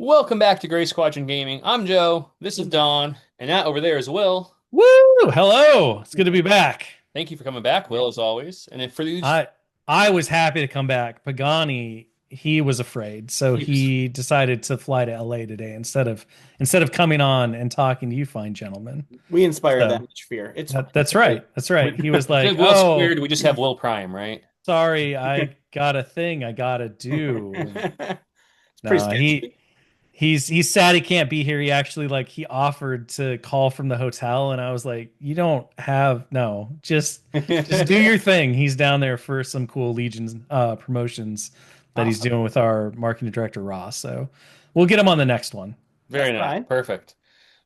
Welcome back to Gray Squadron Gaming. I'm Joe. This is Don, and that over there is Will. Woo! Hello. It's good to be back. Thank you for coming back, Will, as always. And if for these, I I was happy to come back. Pagani, he was afraid, so he decided to fly to LA today instead of coming on and talking to you fine gentlemen. We inspire that So much fear. It's fine. that's right. That's right. He was like, because Will's "Oh, squared, we just have Will Prime, right? sorry, I got a thing I gotta do." And It's pretty no, sketchy. he's sad he can't be here. He actually he offered to call from the hotel, and I was like, "You don't have no, just do your thing." He's down there for some cool Legion promotions that he's Awesome. doing with our marketing director Ross. So we'll get him on the next one. That's Very nice. fine. Perfect.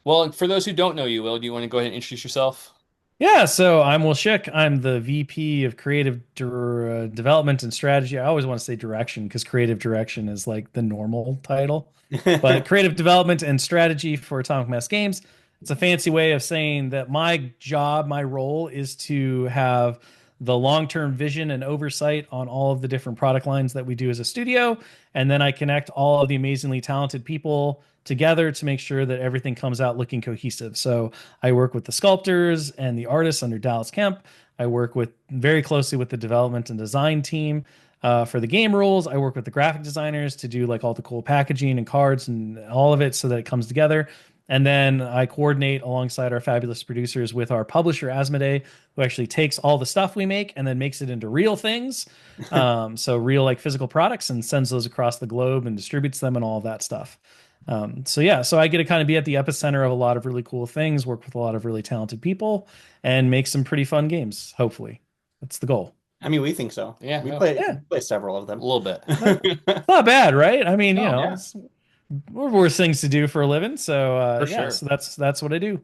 Well, for those who don't know you, Will, do you want to go ahead and introduce yourself? Yeah, so I'm Will Shick. I'm the VP of Creative Development and Strategy. I always want to say direction because creative direction is like the normal title. But creative development and strategy for Atomic Mass Games. It's a fancy way of saying that my job, my role is to have the long-term vision and oversight on all of the different product lines that we do as a studio. And then I connect all of the amazingly talented people together to make sure that everything comes out looking cohesive. So I work with the sculptors and the artists under Dallas Kemp. I work with very closely with the development and design team for the game rules. I work with the graphic designers to do like all the cool packaging and cards and all of it so that it comes together. And then I coordinate alongside our fabulous producers with our publisher, Asmodee, who actually takes all the stuff we make and then makes it into real things. So real like physical products and sends those across the globe and distributes them and all of that stuff. So yeah, so I get to kind of be at the epicenter of a lot of really cool things, work with a lot of really talented people, and make some pretty fun games, hopefully. That's the goal. I mean, we think so. Yeah, We no, play Yeah, we play several of a them. little bit. it's not bad, right? I mean, Oh, Yeah. we're worse things to do for a living. So for yeah, sure. so that's what I do.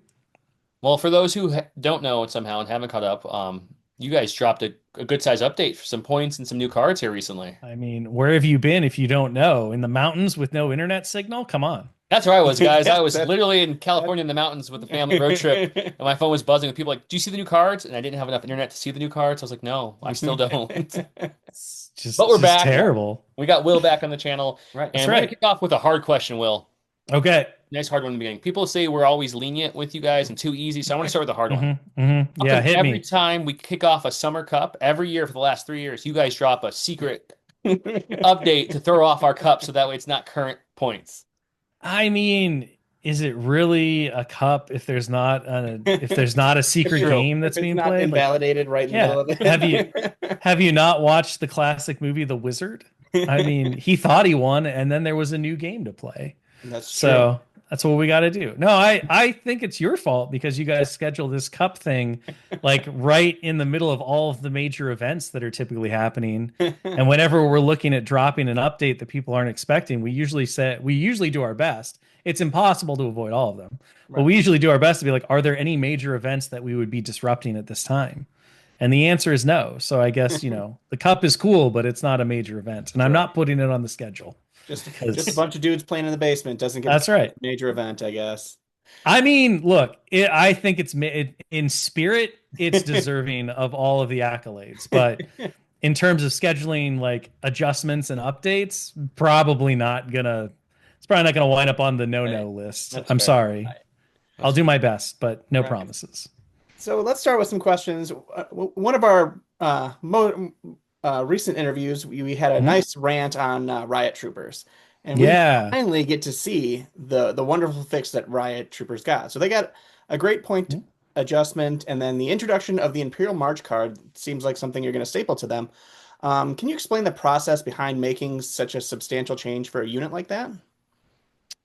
Well, for those who don't know it somehow and haven't caught up, you guys dropped a good size update for some points and some new cards here recently. I mean, where have you been if you don't know? In the mountains with no internet signal? Come on. That's where I was, guys. I Yes, was literally in California in the mountains with a family road trip, and my phone was buzzing with people like, "Do you see the new cards?" And I didn't have enough internet to see the new cards. I was like, "No, I still don't." It's But just we're just back. terrible. We got Will back on the channel, Right. That's and we're gonna right. kick off with a hard question, Will. Okay. Nice hard one in the beginning. People say we're always lenient with you guys and too easy, so I want to start with a hard one. How Yeah, come hit every me. time we kick off a summer cup, every year for the last 3 years, you guys drop a secret update to throw off our cup so that way it's not current points? I mean, is it really a cup if there's not a It's secret true. game If that's it's being not played? Like, invalidated right in the yeah. middle of Have you it. have you not watched the classic movie The Wizard? I mean, he thought he won, and then there was a new game to play. That's true. So that's what we got to do. No, I think it's your fault because you guys schedule this cup thing like right in the middle of all of the major events that are typically happening. And whenever we're looking at dropping an update that people aren't expecting, we usually do our best. It's impossible to avoid all of them, but Right. we usually do our best to be like, are there any major events that we would be disrupting at this time? And the answer is no. So I guess, the cup is cool, but it's not a major event. And I'm Sure. not putting it on the schedule Just a because bunch of dudes playing in the basement doesn't get that's counted as right. a major event, I guess. I mean, look, I think in spirit, it's deserving of all of the accolades. But in terms of scheduling like adjustments and updates, it's probably not gonna wind up on the Right. no-no list. That's I'm fair. sorry. Right. I'll That's do my best, but no Right. promises. So let's start with some questions. One of our mo recent interviews, we had a Mhm. nice rant on Riot Troopers, and we Yeah. finally get to see the wonderful fix that Riot Troopers got. So they got a great point adjustment, and then the introduction of the Imperial March card seems like something you're going to staple to them. Can you explain the process behind making such a substantial change for a unit like that?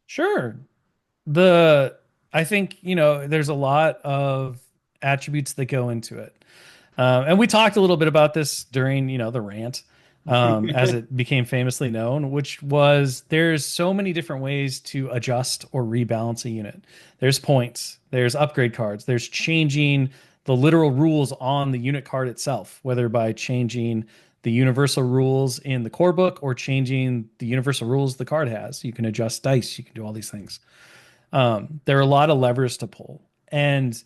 Sure. The I think, there's a lot of attributes that go into it. And we talked a little bit about this during, the rant, as it became famously known, which was there's so many different ways to adjust or rebalance a unit. There's points, there's upgrade cards, there's changing the literal rules on the unit card itself, whether by changing the universal rules in the core book or changing the universal rules the card has. You can adjust dice, you can do all these things. There are a lot of levers to pull. And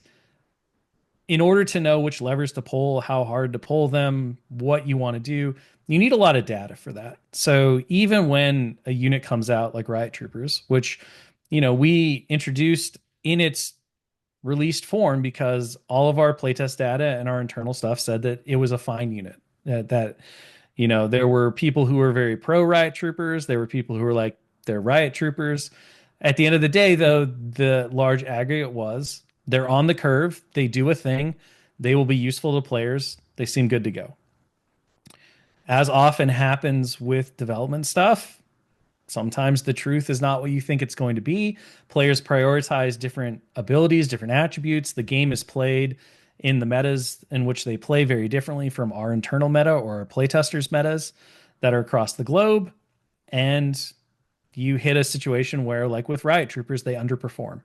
in order to know which levers to pull, how hard to pull them, what you want to do, you need a lot of data for that. So even when a unit comes out like Riot Troopers, which, we introduced in its released form because all of our playtest data and our internal stuff said that it was a fine unit. There were people who were very pro Riot Troopers. There were people who were like, they're Riot Troopers. At the end of the day, though, the large aggregate was they're on the curve. They do a thing. They will be useful to players. They seem good to go. As often happens with development stuff, sometimes the truth is not what you think it's going to be. Players prioritize different abilities, different attributes. The game is played in the metas in which they play very differently from our internal meta or our playtesters' metas that are across the globe. And you hit a situation where, like with Riot Troopers, they underperform.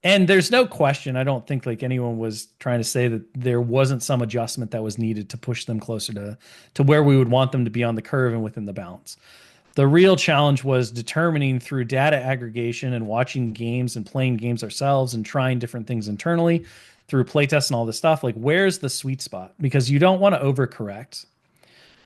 And there's no question, I don't think like anyone was trying to say that there wasn't some adjustment that was needed to push them closer to where we would want them to be on the curve and within the balance. The real challenge was determining through data aggregation and watching games and playing games ourselves and trying different things internally through playtests and all this stuff. Like, where's the sweet spot? Because you don't want to overcorrect.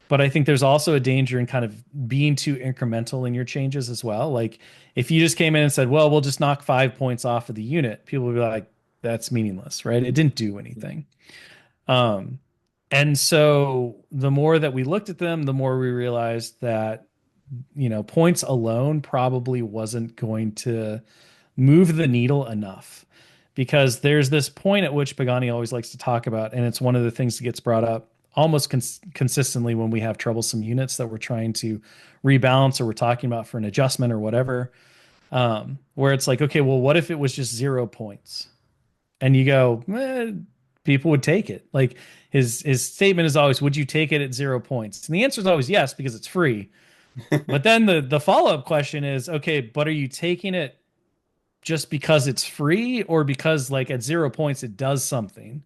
But I think there's also a danger in kind of being too incremental in your changes as well. Like if you just came in and said, well, we'll just knock 5 points off of the unit, people would be like, that's meaningless, right? It didn't do anything. And so the more that we looked at them, the more we realized that, points alone probably wasn't going to move the needle enough, because there's this point at which Pagani always likes to talk about, and it's one of the things that gets brought up almost consistently when we have troublesome units that we're trying to rebalance or we're talking about for an adjustment or whatever, where it's like, okay, well, what if it was just 0 points? And you go, people would take it. Like his statement is always, would you take it at 0 points? And the answer is always yes, because it's free. But then the follow-up question is, okay, but are you taking it just because it's free or because like at 0 points it does something?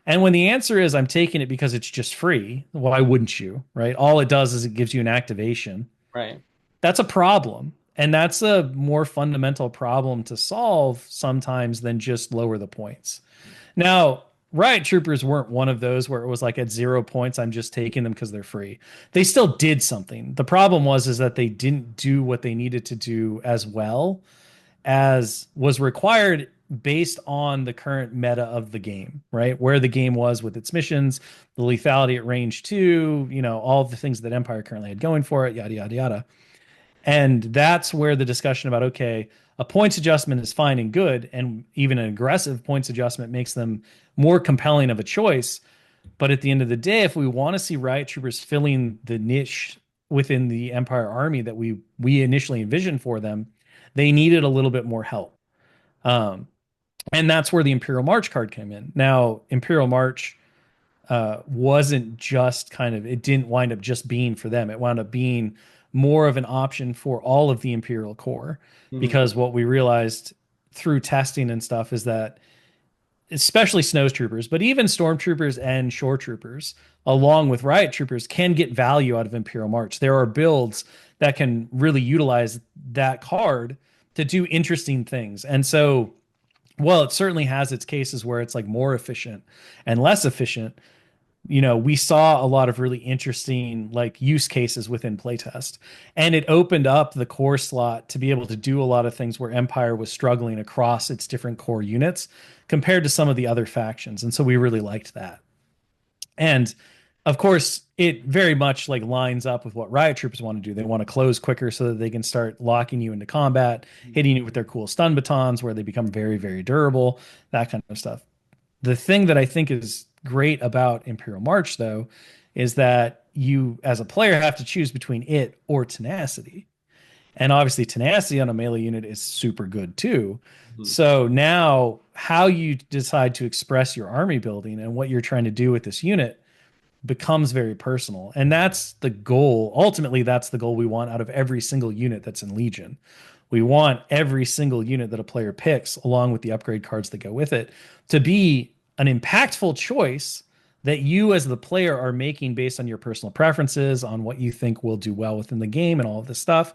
And when the answer is I'm taking it because it's just free, why wouldn't you, right? All it does is it gives you an activation. Right. That's a problem. And that's a more fundamental problem to solve sometimes than just lower the points. Now, Riot Troopers weren't one of those where it was like at 0 points, I'm just taking them because they're free. They still did something. The problem is that they didn't do what they needed to do as well as was required based on the current meta of the game, right? Where the game was with its missions, the lethality at range 2, all the things that Empire currently had going for it, yada, yada, yada. And that's where the discussion about, okay, a points adjustment is fine and good, and even an aggressive points adjustment makes them more compelling of a choice. But at the end of the day, if we want to see Riot Troopers filling the niche within the Empire army that we initially envisioned for them, they needed a little bit more help. And that's where the Imperial March card came in. Now, Imperial March wasn't just it didn't wind up just being for them. It wound up being more of an option for all of the Imperial Corps, because what we realized through testing and stuff is that especially Snow Troopers, but even Stormtroopers and Shore Troopers, along with Riot Troopers, can get value out of Imperial March. There are builds that can really utilize that card to do interesting things. And so, well, it certainly has its cases where it's like more efficient and less efficient. We saw a lot of really interesting like use cases within playtest, and it opened up the core slot to be able to do a lot of things where Empire was struggling across its different core units compared to some of the other factions. And so we really liked that. And of course, it very much like lines up with what Riot Troopers want to do. They want to close quicker so that they can start locking you into combat, hitting you with their cool stun batons where they become very, very durable, that kind of stuff. The thing that I think is great about Imperial March, though, is that you, as a player, have to choose between it or Tenacity. And obviously, Tenacity on a melee unit is super good, too. So now, how you decide to express your army building and what you're trying to do with this unit becomes very personal. And that's the goal. Ultimately, that's the goal we want out of every single unit that's in Legion. We want every single unit that a player picks, along with the upgrade cards that go with it, to be an impactful choice that you as the player are making based on your personal preferences, on what you think will do well within the game and all of this stuff.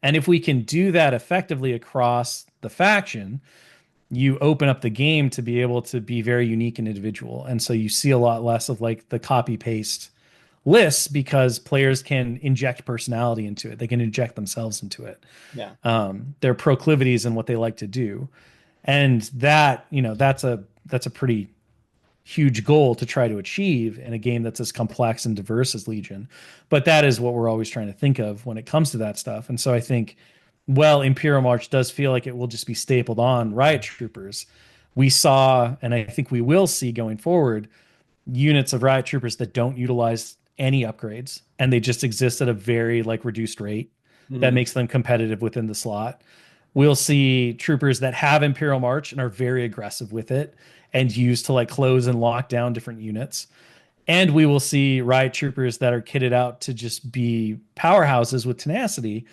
And if we can do that effectively across the faction, you open up the game to be able to be very unique and individual. And so you see a lot less of like the copy paste lists because players can inject personality into it. They can inject themselves into it. Yeah. Their proclivities and what they like to do. And that, that's a pretty huge goal to try to achieve in a game that's as complex and diverse as Legion. But that is what we're always trying to think of when it comes to that stuff. And so I think, well, Imperial March does feel like it will just be stapled on Riot Troopers. We saw, and I think we will see going forward, units of Riot Troopers that don't utilize any upgrades and they just exist at a very like reduced rate that makes them competitive within the slot. We'll see troopers that have Imperial March and are very aggressive with it and use to like close and lock down different units. And we will see Riot Troopers that are kitted out to just be powerhouses with tenacity.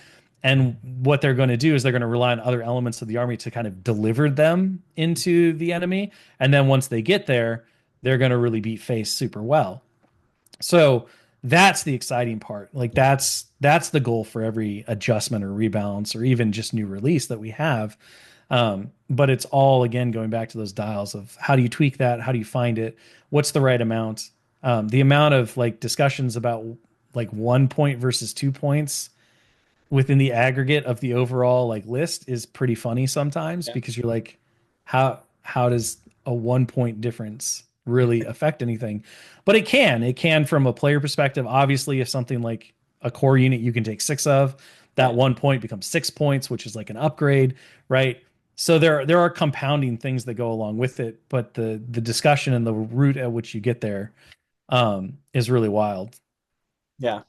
And what they're going to do is they're going to rely on other elements of the army to kind of deliver them into the enemy. And then once they get there, they're going to really beat face super well. So that's the exciting part. Like that's the goal for every adjustment or rebalance or even just new release that we have. But it's all again going back to those dials of how do you tweak that? How do you find it? What's the right amount? The amount of like discussions about like 1 point versus 2 points within the aggregate of the overall like list is pretty funny sometimes because you're like, how does a 1 point difference really affect anything? But it can from a player perspective. Obviously, if something like a core unit you can take 6 of, that 1 point becomes 6 points, which is like an upgrade, right? So there are compounding things that go along with it, but the discussion and the route at which you get there is really wild. Yeah.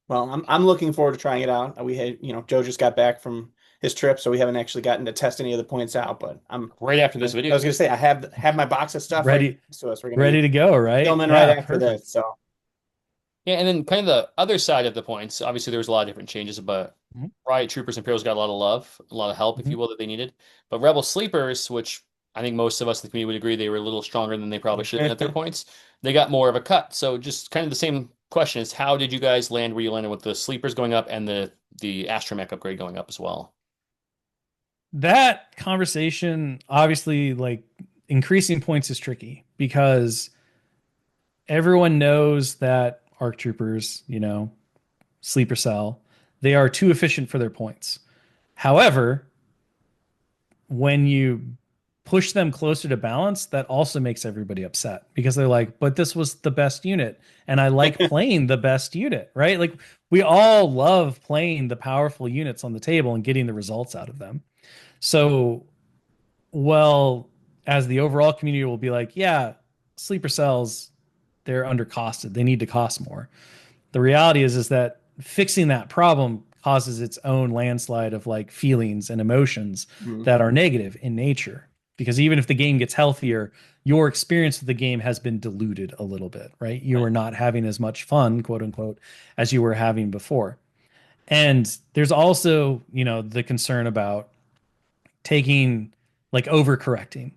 Well, I'm looking forward to trying it out. We had, Joe just got back from his trip, so we haven't actually gotten to test any of the points out. But I'm right after this video. I was gonna say I have my box of stuff Ready, right next to us. We're gonna ready to go, right? filming Yeah, right after perfect. this. So Yeah, and then kind of the other side of the points. Obviously, there was a lot of different changes, but Mhm. Riot Troopers and Imperials got a lot of love, a lot of help, if Mhm. you will, that they needed. But Rebel Sleepers, which I think most of us in the community would agree they were a little stronger than they probably should have been at their points, they got more of a cut. So just kind of the same question is how did you guys land where you landed with the Sleepers going up and the Astromech upgrade going up as well? That conversation, obviously, like increasing points is tricky because everyone knows that ARC troopers, sleeper cell, they are too efficient for their points. However, when you push them closer to balance, that also makes everybody upset because they're like, but this was the best unit. And I like playing the best unit, right? Like we all love playing the powerful units on the table and getting the results out of them. So, well, as the overall community will be like, yeah, sleeper cells, they're undercosted. They need to cost more. The reality is that fixing that problem causes its own landslide of like feelings and emotions that are negative in nature. Because even if the game gets healthier, your experience with the game has been diluted a little bit, right? You are not having as much fun, quote unquote, as you were having before. And there's also, the concern about taking like overcorrecting.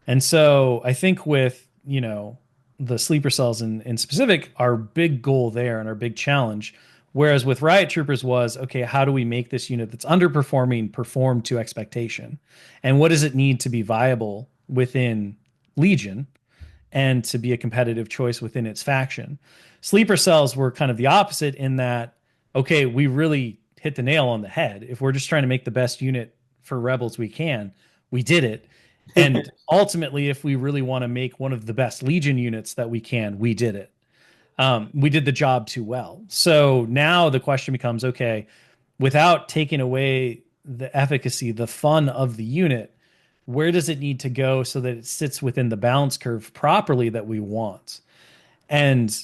And so I think with, the sleeper cells in specific, our big goal there and our big challenge, whereas with Riot Troopers was, okay, how do we make this unit that's underperforming perform to expectation? And what does it need to be viable within Legion and to be a competitive choice within its faction? Sleeper cells were kind of the opposite in that, okay, we really hit the nail on the head. If we're just trying to make the best unit for Rebels we can, we did it. And ultimately, if we really want to make one of the best Legion units that we can, we did it. We did the job too well. So now the question becomes, okay, without taking away the efficacy, the fun of the unit, where does it need to go so that it sits within the balance curve properly that we want? And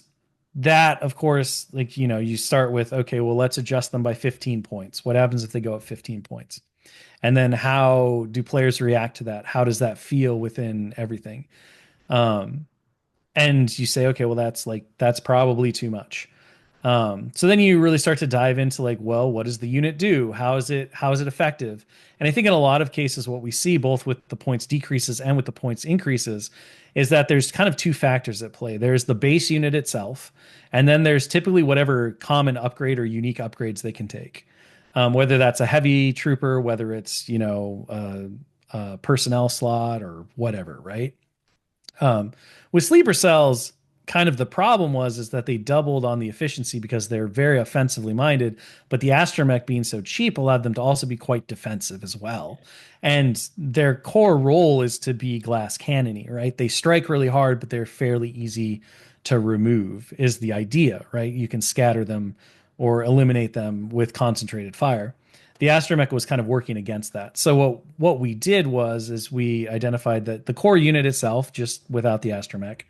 that, of course, like, you start with, okay, well, let's adjust them by 15 points. What happens if they go up 15 points? And then how do players react to that? How does that feel within everything? Um, and you say, okay, well, that's probably too much. So then you really start to dive into like, well, what does the unit do? How is it effective? And I think in a lot of cases, what we see both with the points decreases and with the points increases is that there's kind of two factors at play. There's the base unit itself, and then there's typically whatever common upgrade or unique upgrades they can take. Whether that's a heavy trooper, whether it's personnel slot or whatever, right? Um, with sleeper cells, kind of the problem was is that they doubled on the efficiency because they're very offensively minded, but the astromech being so cheap allowed them to also be quite defensive as well. And their core role is to be glass cannony, right? They strike really hard, but they're fairly easy to remove, is the idea, right? You can scatter them or eliminate them with concentrated fire. The astromech was kind of working against that. So what we did was is we identified that the core unit itself, just without the astromech,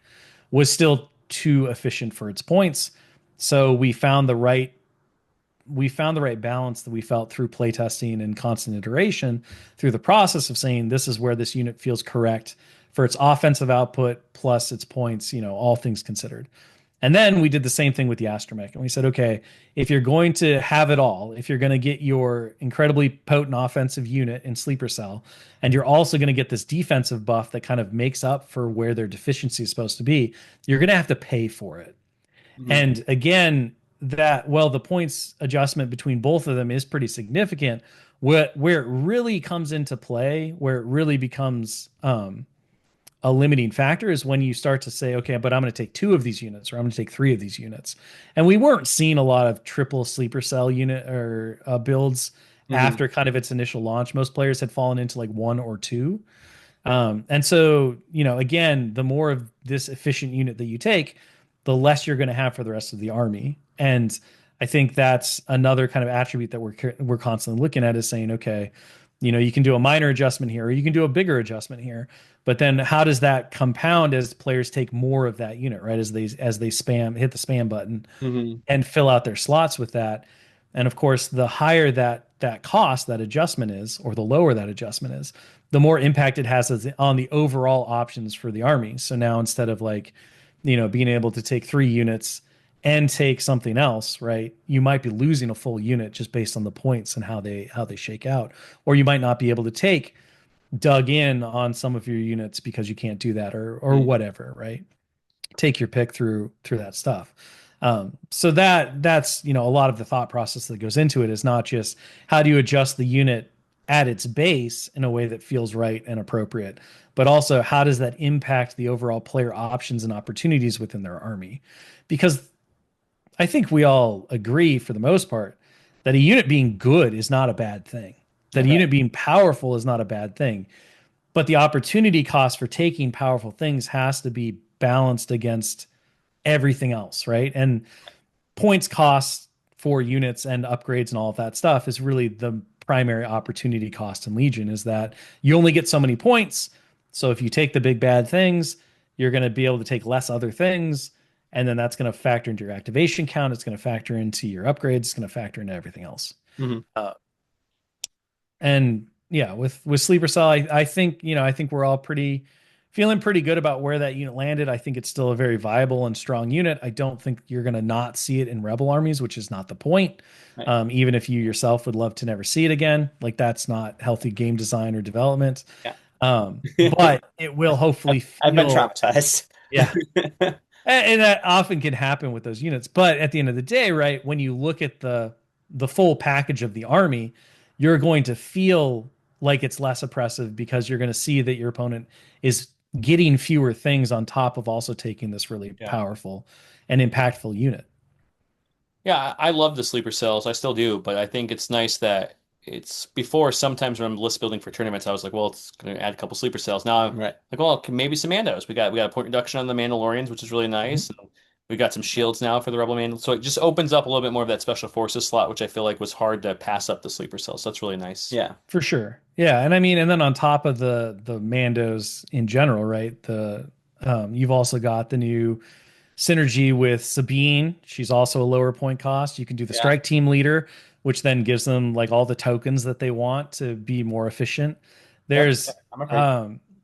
was still too efficient for its points. So we found the right balance that we felt through playtesting and constant iteration through the process of saying this is where this unit feels correct for its offensive output plus its points, all things considered. And then we did the same thing with the astromech. And we said, okay, if you're going to have it all, if you're going to get your incredibly potent offensive unit in sleeper cell, and you're also going to get this defensive buff that kind of makes up for where their deficiency is supposed to be, you're going to have to pay for it. Mm-hmm. And again, the points adjustment between both of them is pretty significant. Where it really comes into play, where it really becomes a limiting factor is when you start to say, okay, but I'm going to take 2 of these units, or I'm going to take 3 of these units. And we weren't seeing a lot of triple sleeper cell unit or builds after kind of its initial launch. Most players had fallen into like 1 or 2. And so, again, the more of this efficient unit that you take, the less you're going to have for the rest of the army. And I think that's another kind of attribute that we're constantly looking at is saying, okay, you can do a minor adjustment here, or you can do a bigger adjustment here. But then how does that compound as players take more of that unit, right? As they hit the spam button and fill out their slots with that. And of course, the higher that cost, that adjustment is, or the lower that adjustment is, the more impact it has on the overall options for the army. So now instead of being able to take 3 units and take something else, right? You might be losing a full unit just based on the points and how they shake out. Or you might not be able to take dug in on some of your units because you can't do that or whatever, right? Take your pick through that stuff. So that's a lot of the thought process that goes into it is not just how do you adjust the unit at its base in a way that feels right and appropriate, but also how does that impact the overall player options and opportunities within their army? Because I think we all agree for the most part that a unit being good is not a bad thing. That a unit being powerful is not a bad thing. But the opportunity cost for taking powerful things has to be balanced against everything else, right? And points cost for units and upgrades and all of that stuff is really the primary opportunity cost in Legion, is that you only get so many points. So if you take the big bad things, you're going to be able to take less other things. And then that's going to factor into your activation count. It's going to factor into your upgrades. It's going to factor into everything else. And yeah, with Sleeper Cell, I think we're all feeling pretty good about where that unit landed. I think it's still a very viable and strong unit. I don't think you're going to not see it in Rebel armies, which is not the point. Right. Even if you yourself would love to never see it again, like that's not healthy game design or development. Yeah. But it will hopefully I've been traumatized. Yeah. And that often can happen with those units. But at the end of the day, right, when you look at the full package of the army, you're going to feel like it's less oppressive because you're going to see that your opponent is getting fewer things on top of also taking this really powerful and impactful unit. Yeah, I love the sleeper cells. I still do, but I think it's nice that it's before sometimes when I'm list building for tournaments, I was like, well, it's going to add a couple sleeper cells. Now I'm like, well, maybe some Mandos. We got a point reduction on the Mandalorians, which is really nice. And we got some shields now for the Rebel Mandal. So it just opens up a little bit more of that special forces slot, which I feel like was hard to pass up the sleeper cells. So that's really nice. Yeah, for sure. Yeah, and I mean, and then on top of the Mandos in general, right? You've also got the new synergy with Sabine. She's also a lower point cost. You can do the strike team leader, which then gives them like all the tokens that they want to be more efficient. There's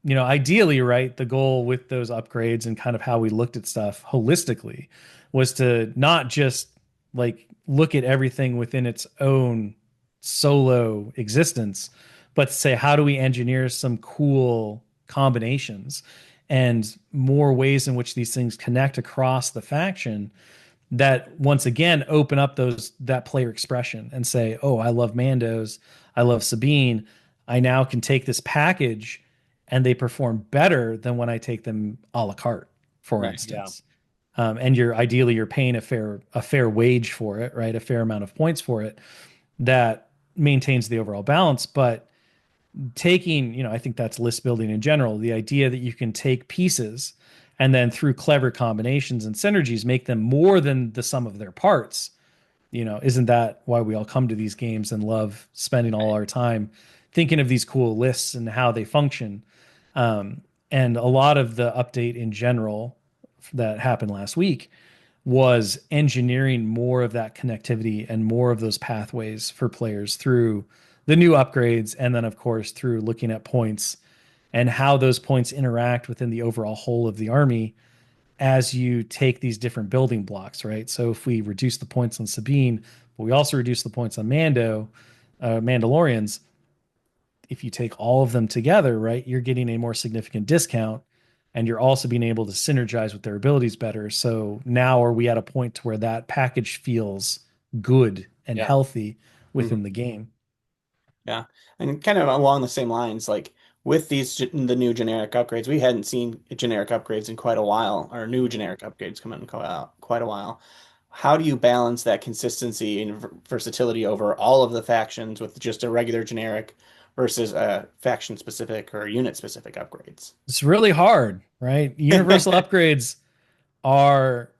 ideally, right, the goal with those upgrades and kind of how we looked at stuff holistically was to not just like look at everything within its own solo existence, but to say, how do we engineer some cool combinations and more ways in which these things connect across the faction that once again open up that player expression and say, oh, I love Mandos, I love Sabine, I now can take this package and they perform better than when I take them a la carte, for Right. Yeah. instance. And you're paying a fair wage for it, right? A fair amount of points for it that maintains the overall balance. But taking, I think that's list building in general, the idea that you can take pieces and then through clever combinations and synergies make them more than the sum of their parts. Isn't that why we all come to these games and love spending all our time thinking of these cool lists and how they function? And a lot of the update in general that happened last week was engineering more of that connectivity and more of those pathways for players through the new upgrades. And then, of course, through looking at points and how those points interact within the overall whole of the army as you take these different building blocks, right? So if we reduce the points on Sabine, but we also reduce the points on Mandalorians, if you take all of them together, right, you're getting a more significant discount and you're also being able to synergize with their abilities better. So now are we at a point to where that package feels good and Yeah. healthy Mhm. within the game? Yeah, and kind of along the same lines, like with the new generic upgrades, we hadn't seen generic upgrades in quite a while, or new generic upgrades come in quite a while. How do you balance that consistency and versatility over all of the factions with just a regular generic versus faction specific or unit specific upgrades? It's really hard, right? Universal upgrades are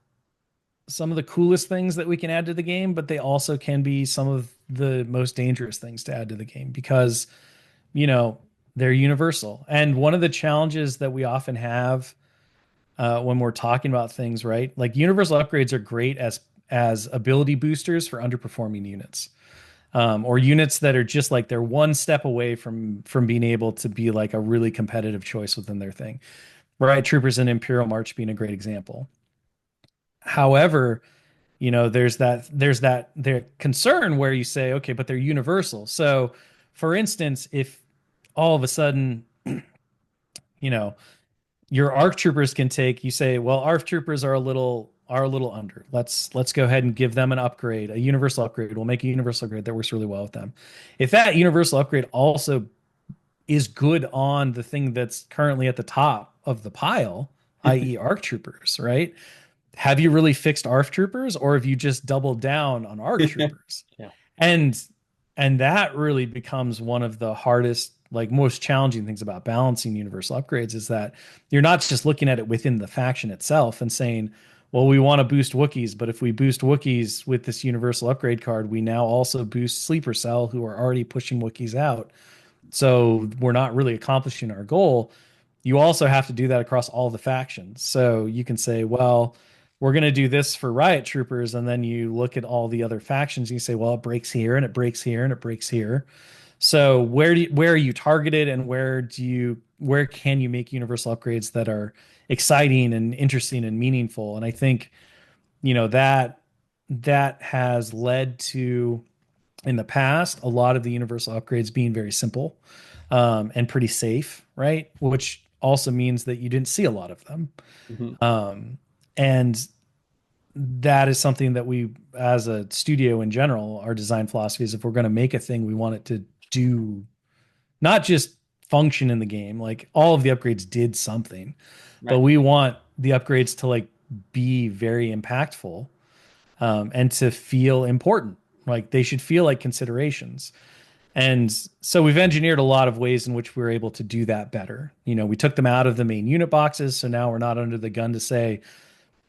some of the coolest things that we can add to the game, but they also can be some of the most dangerous things to add to the game because, you know, they're universal. And one of the challenges that we often have when we're talking about things, right? Like universal upgrades are great as ability boosters for underperforming units. Or units that are just like they're one step away from being able to be like a really competitive choice within their thing. Riot Troopers and Imperial March being a great example. However, there's that their concern where you say, okay, but they're universal. So, for instance, if all of a sudden, you know, your ARC troopers can take, you say, well, ARC troopers are a little under. Let's go ahead and give them an upgrade, a universal upgrade. We'll make a universal upgrade that works really well with them. If that universal upgrade also is good on the thing that's currently at the top of the pile, i.e., ARC troopers, right? Have you really fixed ARC troopers, or have you just doubled down on ARC troopers? Yeah. And and that really becomes one of the hardest, like most challenging things about balancing universal upgrades is that you're not just looking at it within the faction itself and saying, well, we want to boost Wookiees, but if we boost Wookiees with this universal upgrade card, we now also boost Sleeper Cell, who are already pushing Wookiees out. So we're not really accomplishing our goal. You also have to do that across all the factions. So you can say, well, we're going to do this for Riot Troopers. And then you look at all the other factions and you say, well, it breaks here and it breaks here and it breaks here. So where are you targeted and where can you make universal upgrades that are exciting and interesting and meaningful? And I think, that has led to in the past a lot of the universal upgrades being very simple and pretty safe, right? Which also means that you didn't see a lot of them. Mhm. And that is something that we, as a studio in general, our design philosophy is if we're going to make a thing, we want it to do not just function in the game. Like all of the upgrades did something, but Right. we want the upgrades to like be very impactful and to feel important. Like they should feel like considerations. And so we've engineered a lot of ways in which we're able to do that better. We took them out of the main unit boxes. So now we're not under the gun to say,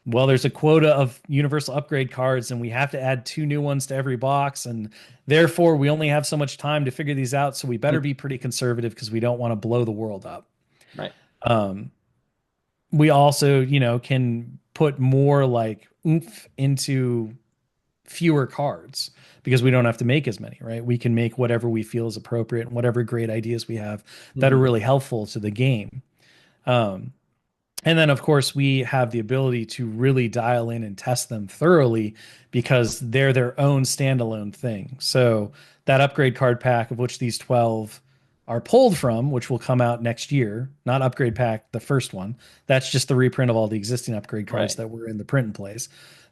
well, there's a quota of universal upgrade cards and we have to add 2 new ones to every box. And therefore, we only have so much time to figure these out. So we better be pretty conservative because we don't want to blow the world up. Right. Um, we also, can put more like oomph into fewer cards because we don't have to make as many, right? We can make whatever we feel is appropriate and whatever great ideas we have that are Mhm. really helpful to the game. Um, and then, of course, we have the ability to really dial in and test them thoroughly because they're their own standalone thing. So that upgrade card pack, of which these 12 are pulled from, which will come out next year, not upgrade pack, the first one. That's just the reprint of all the existing upgrade cards Right. that were in the print in place.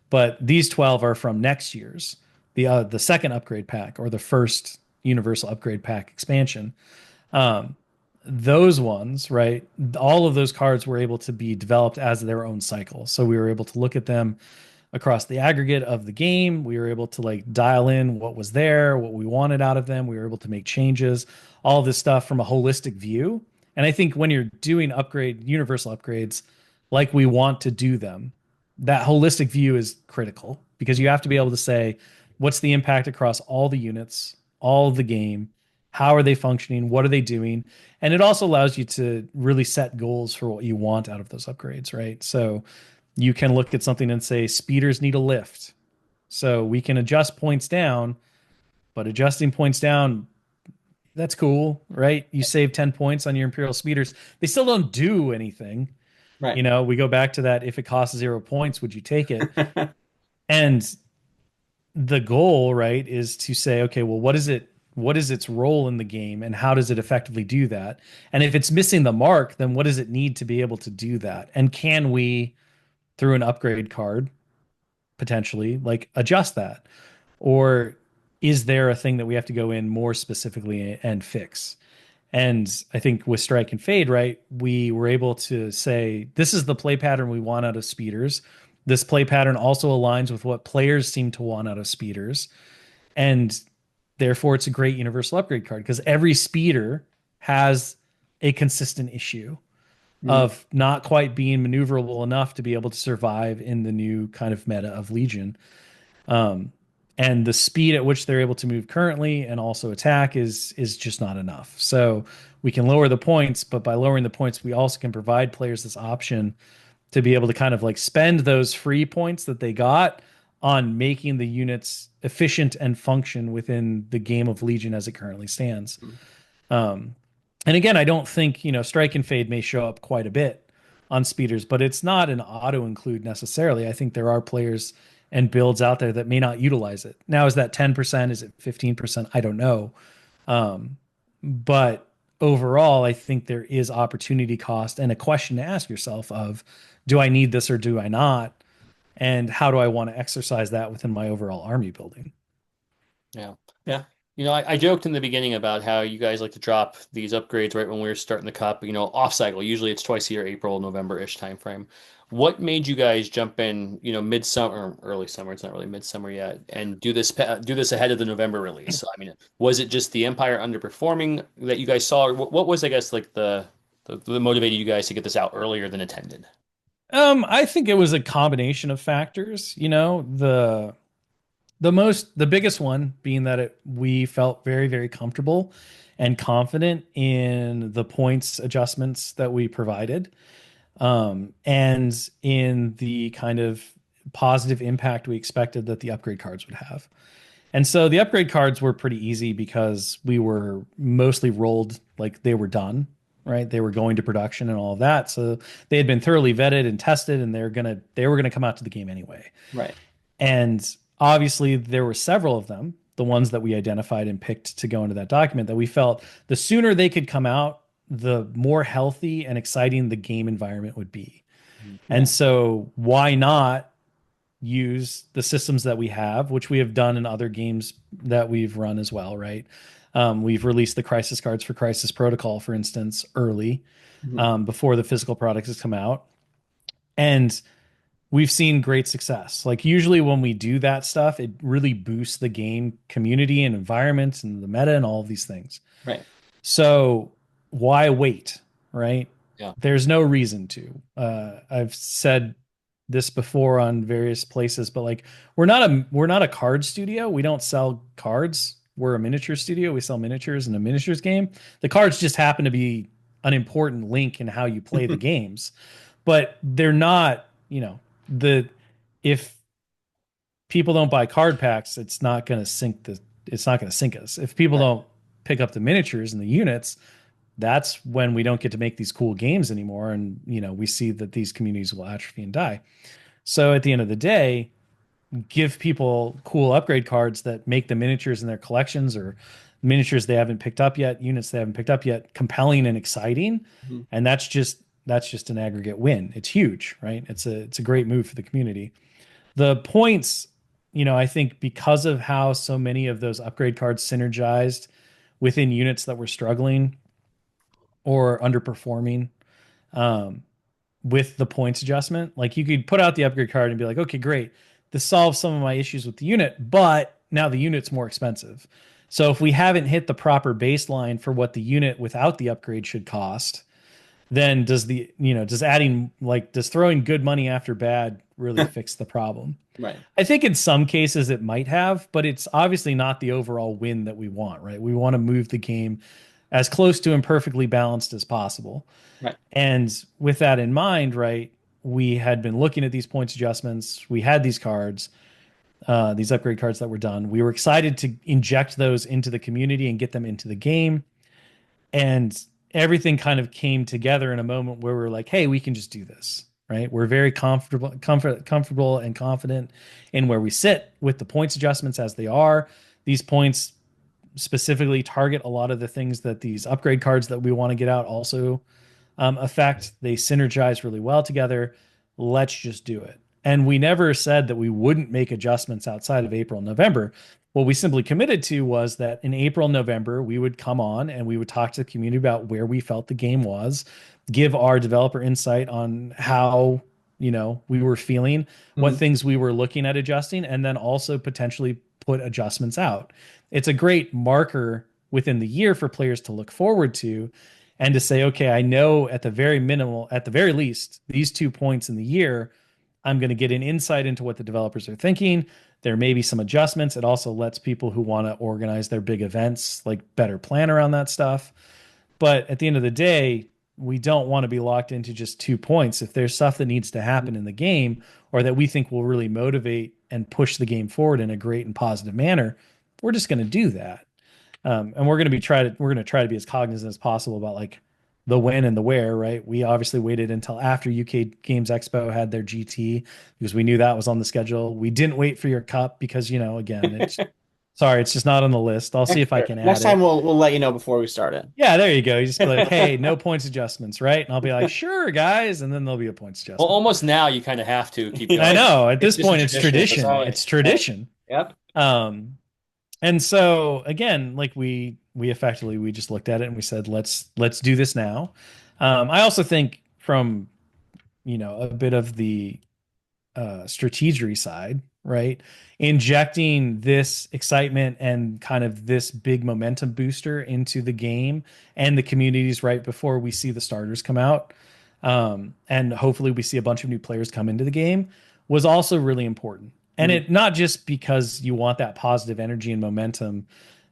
But these 12 are from next year's, the second upgrade pack or the first universal upgrade pack expansion. Um, those ones, right? All of those cards were able to be developed as their own cycle. So we were able to look at them across the aggregate of the game. We were able to like dial in what was there, what we wanted out of them. We were able to make changes, all this stuff from a holistic view. And I think when you're doing universal upgrades, like we want to do them, that holistic view is critical because you have to be able to say, what's the impact across all the units, all of the game? How are they functioning? What are they doing? And it also allows you to really set goals for what you want out of those upgrades, right? So you can look at something and say speeders need a lift. So we can adjust points down, but adjusting points down, that's cool, right? You save 10 points on your Imperial speeders. They still don't do anything. Right. You know, we go back to that if it costs 0 points, would you take it? And the goal, right, is to say, okay, well, what is its role in the game and how does it effectively do that? And if it's missing the mark, then what does it need to be able to do that? And can we, through an upgrade card, potentially like adjust that? Or is there a thing that we have to go in more specifically and fix? And I think with Strike and Fade, right, we were able to say, this is the play pattern we want out of speeders. This play pattern also aligns with what players seem to want out of speeders. And therefore, it's a great universal upgrade card because every speeder has a consistent issue of not quite being maneuverable enough to be able to survive in the new kind of meta of Legion. Um, and the speed at which they're able to move currently and also attack is just not enough. So we can lower the points, but by lowering the points, we also can provide players this option to be able to kind of like spend those free points that they got on making the units efficient and function within the game of Legion as it currently stands. Um, and again, I don't think, Strike and Fade may show up quite a bit on speeders, but it's not an auto include necessarily. I think there are players and builds out there that may not utilize it. Now, is that 10%? Is it 15%? I don't know. But overall, I think there is opportunity cost and a question to ask yourself of, do I need this or do I not? And how do I want to exercise that within my overall army building? Yeah. Yeah. I joked in the beginning about how you guys like to drop these upgrades right when we were starting the cup, off cycle. Usually it's twice a year, April, November-ish timeframe. What made you guys jump in, midsummer, early summer, it's not really midsummer yet, and do this ahead of the November release? So, I mean, was it just the Empire underperforming that you guys saw, or what was, I guess, like the motivated you guys to get this out earlier than intended? I think it was a combination of factors. The biggest one being that we felt very, very comfortable and confident in the points adjustments that we provided, and in the kind of positive impact we expected that the upgrade cards would have. And so the upgrade cards were pretty easy because we were mostly rolled like they were done, right? They were going to production and all of that. So they had been thoroughly vetted and tested, and they were gonna come out to the game anyway. Right. And obviously, there were several of them, the ones that we identified and picked to go into that document, that we felt the sooner they could come out, the more healthy and exciting the game environment would be. And so, why not use the systems that we have, which we have done in other games that we've run as well, right? We've released the crisis cards for Crisis Protocol, for instance, early, before the physical products has come out. And we've seen great success. Like usually when we do that stuff, it really boosts the game community and environment and the meta and all of these things. Right. So why wait? Right. Yeah. There's no reason to. I've said this before on various places, but like we're not a card studio. We don't sell cards. We're a miniature studio. We sell miniatures in a miniatures game. The cards just happen to be an important link in how you play the games, but they're not, the if people don't buy card packs, it's not going to sink us. If people don't pick up the miniatures and the units, that's when we don't get to make these cool games anymore. And, we see that these communities will atrophy and die. So at the end of the day, give people cool upgrade cards that make the miniatures in their collections or miniatures they haven't picked up yet, units they haven't picked up yet, compelling and exciting. And that's just an aggregate win. It's huge, right? It's a great move for the community. The points, I think because of how so many of those upgrade cards synergized within units that were struggling, or underperforming um, with the points adjustment. Like you could put out the upgrade card and be like, okay, great. This solves some of my issues with the unit, but now the unit's more expensive. So if we haven't hit the proper baseline for what the unit without the upgrade should cost, then does throwing good money after bad really fix the problem? Right. I think in some cases it might have, but it's obviously not the overall win that we want, right? We want to move the game as close to imperfectly balanced as possible. Right. And with that in mind, right, we had been looking at these points adjustments. We had these cards, these upgrade cards that were done. We were excited to inject those into the community and get them into the game. And everything kind of came together in a moment where we're like, hey, we can just do this, right? We're very comfortable and confident in where we sit with the points adjustments as they are. These points specifically target a lot of the things that these upgrade cards that we want to get out also affect. They synergize really well together. Let's just do it. And we never said that we wouldn't make adjustments outside of April and November. What we simply committed to was that in April and November, we would come on and we would talk to the community about where we felt the game was, give our developer insight on how, we were feeling, what things we were looking at adjusting, and then also potentially put adjustments out. It's a great marker within the year for players to look forward to and to say, okay, I know at the very least, these 2 points in the year, I'm going to get an insight into what the developers are thinking. There may be some adjustments. It also lets people who want to organize their big events like better plan around that stuff. But at the end of the day, we don't want to be locked into just 2 points. If there's stuff that needs to happen in the game or that we think will really motivate and push the game forward in a great and positive manner, we're just going to do that. And we're going to try to be as cognizant as possible about like the when and the where, right? We obviously waited until after UK Games Expo had their GT because we knew that was on the schedule. We didn't wait for your cup because, again, it's just not on the list. I'll see if I can add Next time it. we'll let you know before we start it. Yeah, there you go. You just be like, hey, no points adjustments, right? And I'll be like, sure, guys. And then there'll be a points adjustment. Well, almost now you kind of have to keep going. I know. At this point, it's just tradition. always. It's tradition. Yep. And so again, like we just looked at it and we said, let's do this now. I also think from, a bit of the strategery side, right? Injecting this excitement and kind of this big momentum booster into the game and the communities right before we see the starters come out. And hopefully we see a bunch of new players come into the game was also really important. And it not just because you want that positive energy and momentum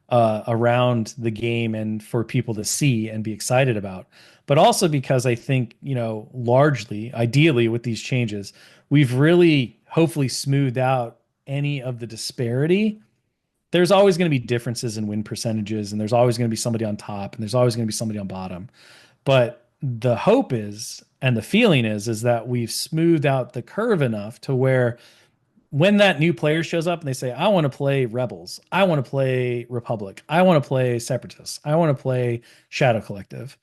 around the game and for people to see and be excited about, but also because I think, largely, ideally with these changes, we've really hopefully smoothed out any of the disparity. There's always going to be differences in win percentages, and there's always going to be somebody on top, and there's always going to be somebody on bottom. But the hope is, and the feeling is that we've smoothed out the curve enough to where when that new player shows up and they say, I want to play Rebels, I want to play Republic, I want to play Separatists, I want to play Shadow Collective,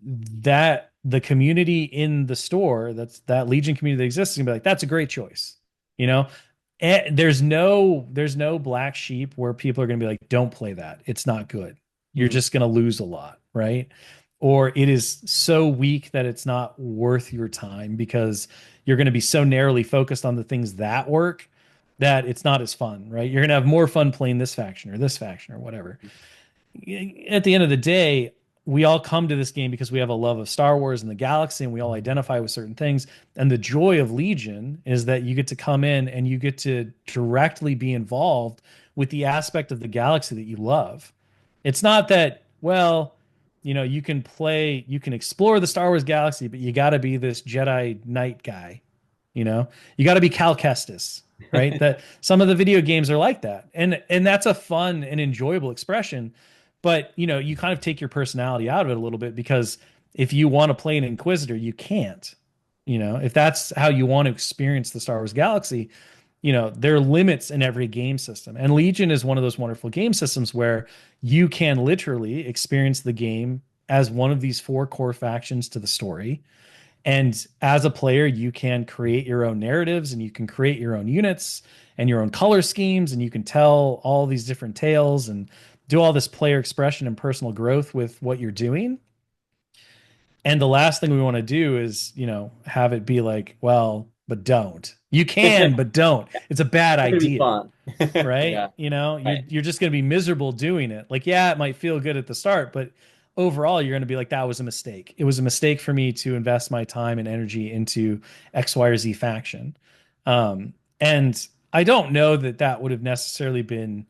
that the community in the store, that Legion community that exists, is gonna be like, that's a great choice. There's no black sheep where people are gonna be like, don't play that. It's not good. You're just gonna lose a lot, right? Or it is so weak that it's not worth your time because you're going to be so narrowly focused on the things that work that it's not as fun, right? You're going to have more fun playing this faction or whatever. At the end of the day, we all come to this game because we have a love of Star Wars and the galaxy, and we all identify with certain things. And the joy of Legion is that you get to come in and you get to directly be involved with the aspect of the galaxy that you love. It's not that, well, you can explore the Star Wars galaxy, but you got to be this Jedi Knight guy. You got to be Cal Kestis, right? That some of the video games are like that. And that's a fun and enjoyable expression. But, you kind of take your personality out of it a little bit because if you want to play an Inquisitor, you can't. If that's how you want to experience the Star Wars galaxy, there are limits in every game system. And Legion is one of those wonderful game systems where you can literally experience the game as one of these 4 core factions to the story. And as a player, you can create your own narratives and you can create your own units and your own color schemes, and you can tell all these different tales and do all this player expression and personal growth with what you're doing. And the last thing we want to do is, have it be like, well, but don't. You can, but don't. It's a bad It's gonna be idea, fun. right? Yeah. You're Right. you're just going to be miserable doing it. Like, yeah, it might feel good at the start, but overall, you're going to be like, that was a mistake. It was a mistake for me to invest my time and energy into X, Y, or Z faction. And I don't know that that would have necessarily been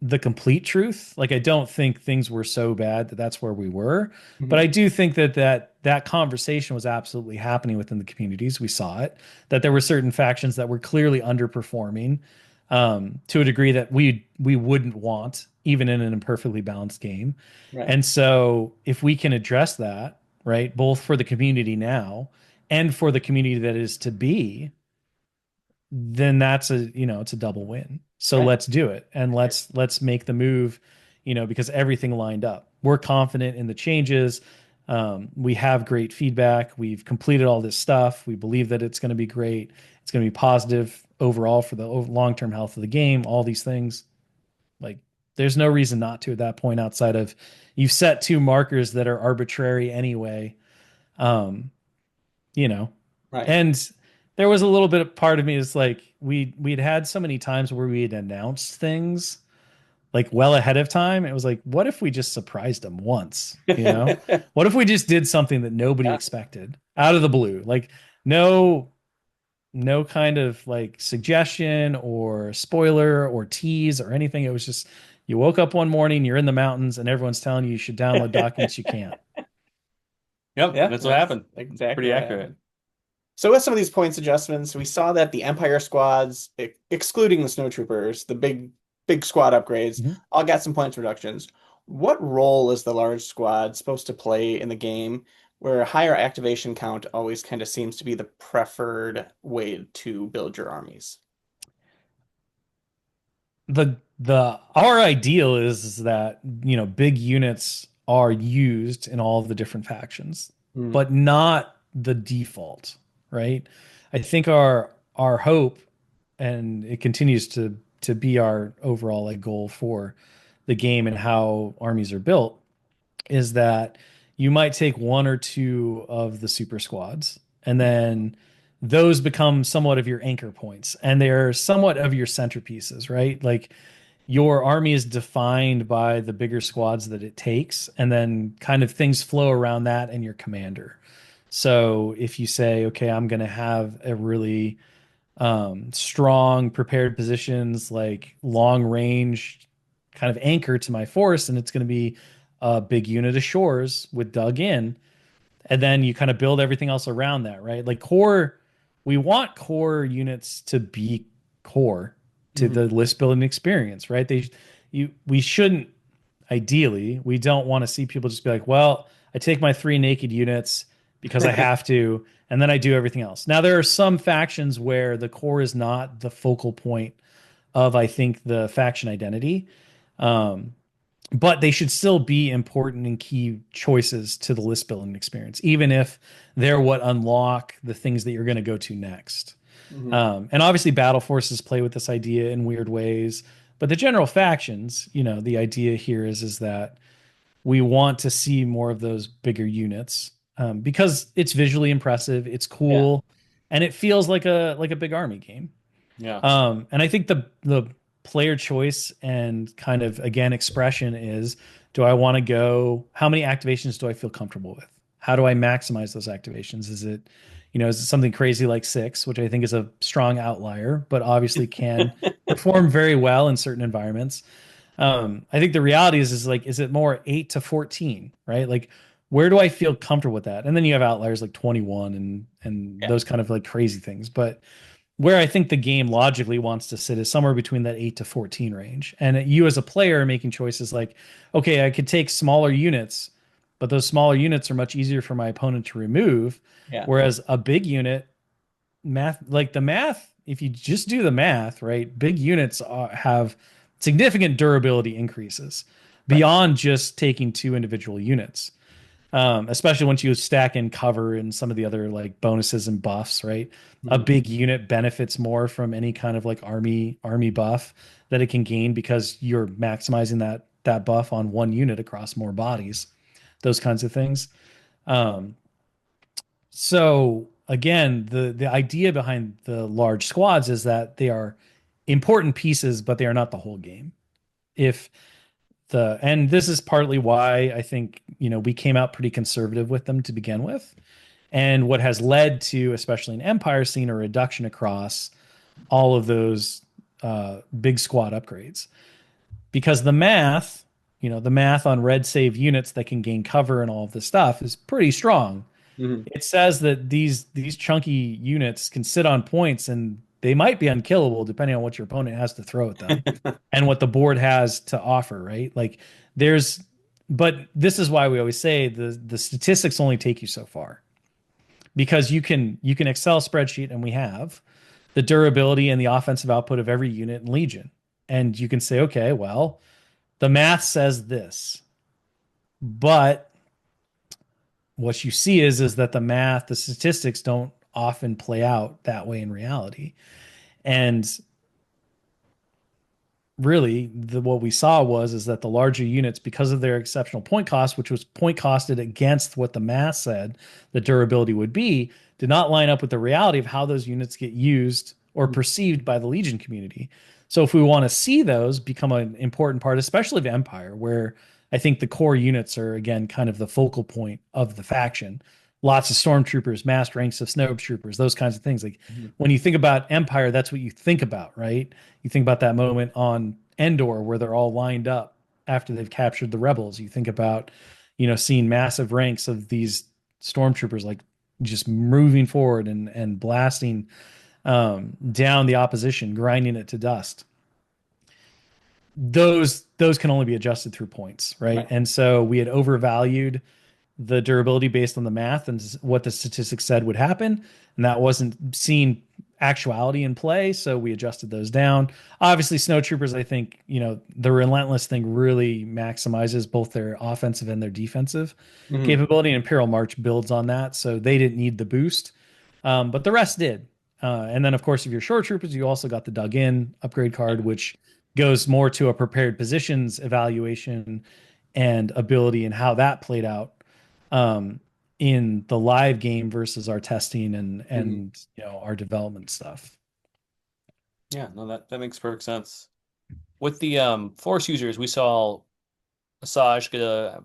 the complete truth. Like I don't think things were so bad that that's where we were, but Mhm. I do think that conversation was absolutely happening within the communities. We saw it, that there were certain factions that were clearly underperforming to a degree that we wouldn't want even in an imperfectly balanced game. Right. And so if we can address that, right, both for the community now and for the community that is to be, then that's it's a double win. So Right. let's do it and let's make the move, because everything lined up. We're confident in the changes. We have great feedback. We've completed all this stuff. We believe that it's going to be great. It's going to be positive overall for the long-term health of the game. All these things, like there's no reason not to at that point outside of you've set two markers that are arbitrary anyway. Um, you know, Right. and there was a little bit of part of me is like we'd had so many times where we had announced things like well ahead of time. It was like, what if we just surprised them once? What if we just did something that nobody Yeah. expected out of the blue? Like no no kind of like suggestion or spoiler or tease or anything. It was just you woke up one morning, you're in the mountains, and everyone's telling you you should download documents you can't. Yep. Yeah, That's what that's happened. exactly Pretty what accurate. happened. So with some of these points adjustments, we saw that the Empire squads, excluding the snowtroopers, the big squad upgrades, Mhm. all got some points reductions. What role is the large squad supposed to play in the game where a higher activation count always kind of seems to be the preferred way to build your armies? The our ideal is that big units are used in all of the different factions, Mm, but not the default, right? I think our hope, and it continues to be our overall like goal for the game and how armies are built, is that you might take one or two of the super squads and then those become somewhat of your anchor points and they're somewhat of your centerpieces, right? Like your army is defined by the bigger squads that it takes, and then kind of things flow around that and your commander. So if you say, okay, I'm going to have a really strong prepared positions, like long range kind of anchor to my force, and it's going to be a big unit of shores with dug in, and then you kind of build everything else around that, right? Like core, we want core units to be core to mhm. the list building experience, right? We shouldn't, ideally, we don't want to see people just be like, well, I take my three naked units because I have to, and then I do everything else. Now, there are some factions where the core is not the focal point of, I think, the faction identity. Um, but they should still be important and key choices to the list building experience, even if they're what unlock the things that you're going to go to next. Mhm. And obviously, battle forces play with this idea in weird ways, but the general factions, the idea here is that we want to see more of those bigger units because it's visually impressive, it's Yeah. cool, and it feels like a big army game. Yeah. And I think the player choice and kind of again expression is, do I want to go, how many activations do I feel comfortable with? How do I maximize those activations? Is it something crazy like six, which I think is a strong outlier, but obviously can perform very well in certain environments. I think the reality is like, is it more 8 to 14, right? Like, where do I feel comfortable with that? And then you have outliers like 21 and Yeah. those kind of like crazy things. But where I think the game logically wants to sit is somewhere between that 8 to 14 range. And you as a player are making choices like, okay, I could take smaller units, but those smaller units are much easier for my opponent to remove. Yeah. Whereas a big unit, if you just do the math, right, big units have significant durability increases Right. beyond just taking two individual units. Especially once you stack in cover and some of the other like bonuses and buffs, right? A Mhm. big unit benefits more from any kind of like army buff that it can gain because you're maximizing that buff on one unit across more bodies, those kinds of things. Um, so again, the idea behind the large squads is that they are important pieces, but they are not the whole game. If and this is partly why I think, we came out pretty conservative with them to begin with. And what has led to, especially in Empire, seeing a reduction across all of those big squad upgrades. Because the math on red save units that can gain cover and all of this stuff is pretty strong. Mhm. It says that these chunky units can sit on points and they might be unkillable depending on what your opponent has to throw at them and what the board has to offer, right? Like there's but this is why we always say the statistics only take you so far. Because you can Excel spreadsheet, and we have the durability and the offensive output of every unit in Legion. And you can say, okay, well, the math says this. But what you see is that the statistics don't often play out that way in reality. And really what we saw is that the larger units, because of their exceptional point cost, which was point costed against what the math said the durability would be, did not line up with the reality of how those units get used or perceived by the Legion community. So if we want to see those become an important part, especially of Empire, where I think the core units are again kind of the focal point of the faction, lots of stormtroopers, massed ranks of snowtroopers, those kinds of things. Like when you think about Empire, that's what you think about, right? You think about that moment on Endor where they're all lined up after they've captured the rebels. You think about, seeing massive ranks of these stormtroopers like just moving forward and blasting down the opposition, grinding it to dust. Those can only be adjusted through points, right? Right. And so we had overvalued the durability based on the math and what the statistics said would happen. And that wasn't seeing actuality in play. So we adjusted those down. Obviously, snowtroopers, I think, the relentless thing really maximizes both their offensive and their defensive Mhm. capability. And Imperial March builds on that. So they didn't need the boost. But the rest did. And then, of course, if you're short troopers, you also got the dug in upgrade card, which goes more to a prepared positions evaluation and ability and how that played out um, in the live game versus our testing and Mhm. our development stuff. Yeah, no, that makes perfect sense. With the Force users, we saw Asajj get a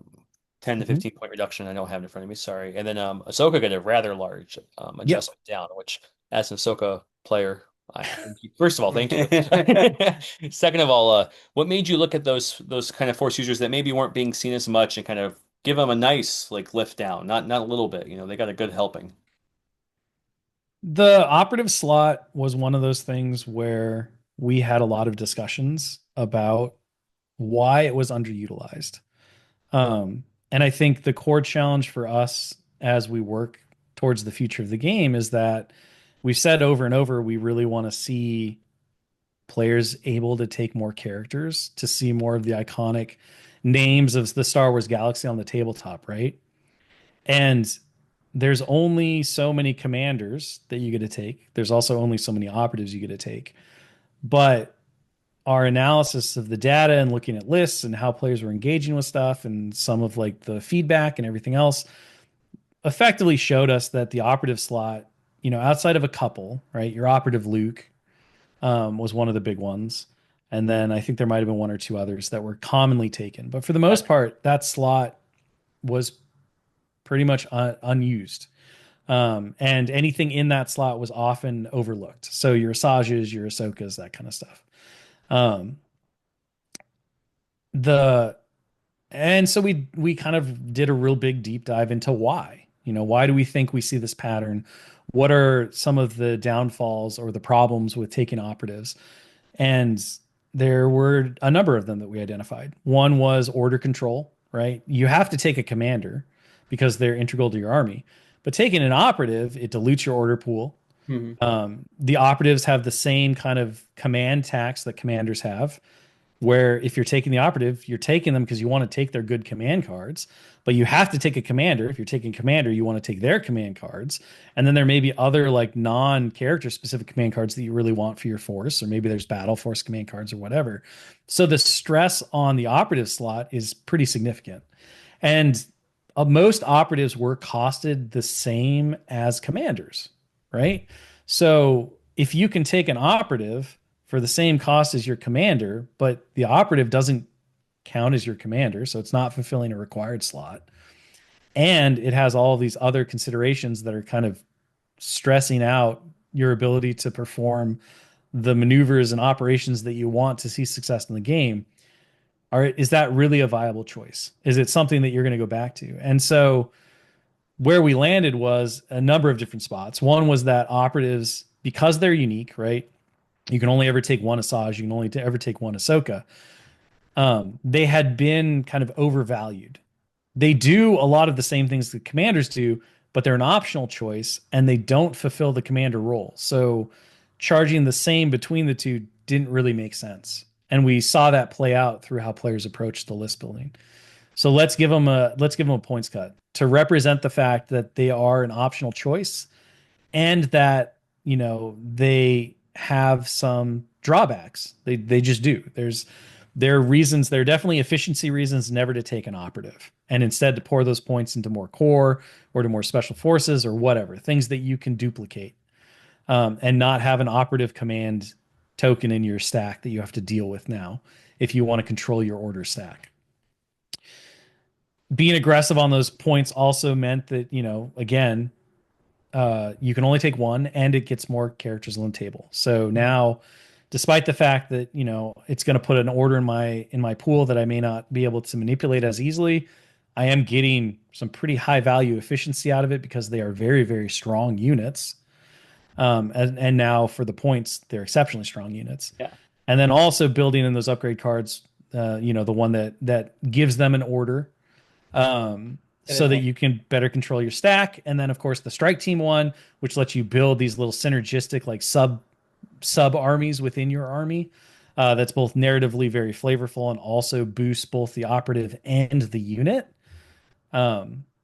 10 to Mhm. 15 point reduction. I don't have it in front of me, sorry. And then Ahsoka get a rather large Yep. adjustment down, which as an Ahsoka player, first of all, thank you. Second of all, what made you look at those kind of Force users that maybe weren't being seen as much and kind of give them a nice like lift down, not a little bit, they got a good helping. The operative slot was one of those things where we had a lot of discussions about why it was underutilized. And I think the core challenge for us as we work towards the future of the game is that we've said over and over we really want to see players able to take more characters, to see more of the iconic names of the Star Wars galaxy on the tabletop, right? And there's only so many commanders that you get to take. There's also only so many operatives you get to take. But our analysis of the data and looking at lists and how players were engaging with stuff and some of like the feedback and everything else effectively showed us that the operative slot, outside of a couple, right? Your operative Luke was one of the big ones. And then I think there might have been one or two others that were commonly taken. But for the most part, that slot was pretty much unused. And anything in that slot was often overlooked. So your Asajj's, your Ahsoka's, that kind of stuff. Um, the and so we kind of did a real big deep dive into why. Why do we think we see this pattern? What are some of the downfalls or the problems with taking operatives? And there were a number of them that we identified. One was order control, right? You have to take a commander because they're integral to your army. But taking an operative, it dilutes your order pool. Mhm. The operatives have the same kind of command tax that commanders have, where if you're taking the operative, you're taking them because you want to take their good command cards, but you have to take a commander. If you're taking commander, you want to take their command cards. And then there may be other like non-character specific command cards that you really want for your force, or maybe there's battle force command cards or whatever. So the stress on the operative slot is pretty significant. And most operatives were costed the same as commanders, right? So if you can take an operative for the same cost as your commander, but the operative doesn't count as your commander, so it's not fulfilling a required slot, and it has all these other considerations that are kind of stressing out your ability to perform the maneuvers and operations that you want to see success in the game. Is that really a viable choice? Is it something that you're going to go back to? And so where we landed was a number of different spots. One was that operatives, because they're unique, right? You can only ever take one Asajj, you can only ever take one Ahsoka. They had been kind of overvalued. They do a lot of the same things that commanders do, but they're an optional choice and they don't fulfill the commander role. So charging the same between the two didn't really make sense. And we saw that play out through how players approached the list building. So let's give them a points cut to represent the fact that they are an optional choice and that, they have some drawbacks. They just do. There are reasons, there are definitely efficiency reasons never to take an operative and instead to pour those points into more core or to more special forces or whatever, things that you can duplicate, and not have an operative command token in your stack that you have to deal with now if you want to control your order stack. Being aggressive on those points also meant that, again, you can only take one and it gets more characters on the table. So now, despite the fact that, it's going to put an order in my pool that I may not be able to manipulate as easily, I am getting some pretty high value efficiency out of it because they are very, very strong units. And now for the points, they're exceptionally strong units. Yeah. And then also building in those upgrade cards, the one that gives them an order, so that you can better control your stack. And then of course the strike team one, which lets you build these little synergistic like sub armies within your army. That's both narratively very flavorful and also boosts both the operative and the unit.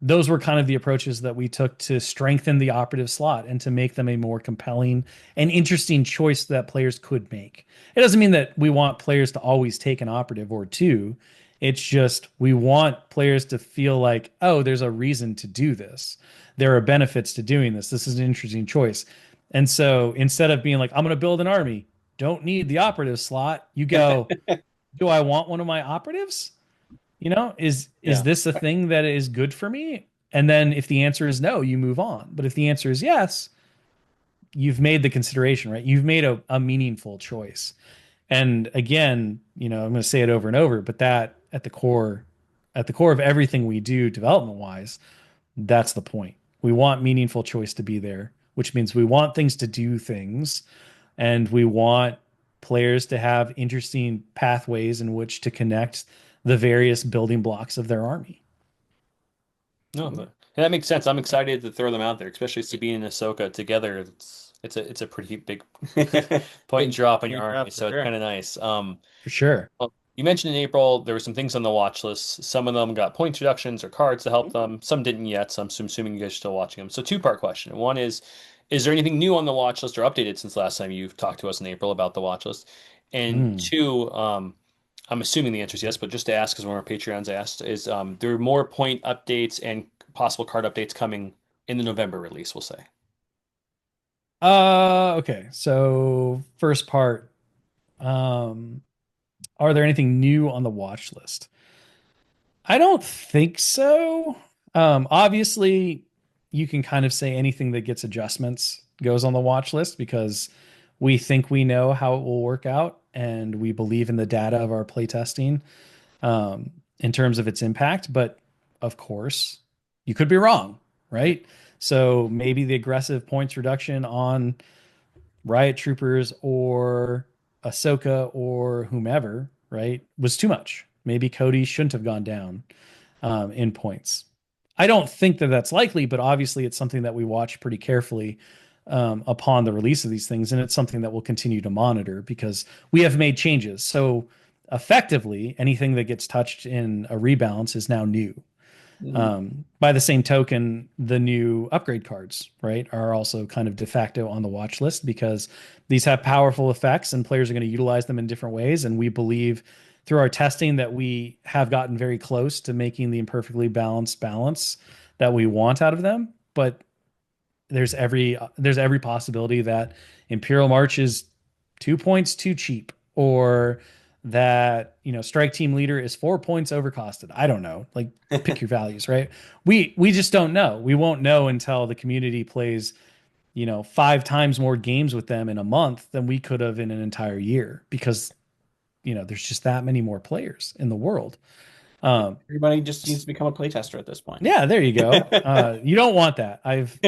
Those were kind of the approaches that we took to strengthen the operative slot and to make them a more compelling and interesting choice that players could make. It doesn't mean that we want players to always take an operative or two. It's just we want players to feel like, oh, there's a reason to do this. There are benefits to doing this. This is an interesting choice. And so instead of being like, I'm going to build an army, don't need the operative slot, you go, do I want one of my operatives? Is this a thing that is good for me? And then if the answer is no, you move on. But if the answer is yes, you've made the consideration, right? You've made a meaningful choice. And again, I'm going to say it over and over, but that at the core of everything we do development wise, that's the point. We want meaningful choice to be there, which means we want things to do things, and we want players to have interesting pathways in which to connect the various building blocks of their army. No, that makes sense. I'm excited to throw them out there, especially Sabine and Ahsoka together. It's a pretty big point and drop in your army, so it's kind of nice. For sure. Well, you mentioned in April there were some things on the watch list. Some of them got point reductions or cards to help them. Some didn't yet, so I'm assuming you guys are still watching them. So two-part question. One is there anything new on the watch list or updated since last time you've talked to us in April about the watch list? And two, I'm assuming the answer is yes, but just to ask, because one of our Patreons asked, is there are more point updates and possible card updates coming in the November release, we'll say. Okay. So first part, are there anything new on the watch list? I don't think so. Obviously, you can kind of say anything that gets adjustments goes on the watch list because we think we know how it will work out and we believe in the data of our playtesting in terms of its impact. But of course, you could be wrong, right? So maybe the aggressive points reduction on Riot Troopers or Ahsoka or whomever, right, was too much. Maybe Cody shouldn't have gone down in points. I don't think that that's likely, but obviously it's something that we watch pretty carefully upon the release of these things, and it's something that we'll continue to monitor because we have made changes. So effectively, anything that gets touched in a rebalance is now new. By the same token, the new upgrade cards, right, are also kind of de facto on the watch list because these have powerful effects and players are going to utilize them in different ways. And we believe through our testing that we have gotten very close to making the imperfectly balanced balance that we want out of them. But there's every possibility that Imperial March is 2 points too cheap, or that strike team leader is 4 points overcosted. I don't know. Like, pick your values, right? We just don't know. We won't know until the community plays 5 times more games with them in a month than we could have in an entire year, because there's just that many more players in the world. Everybody just needs to become a playtester at this point. Yeah, there you go. You don't want that. I've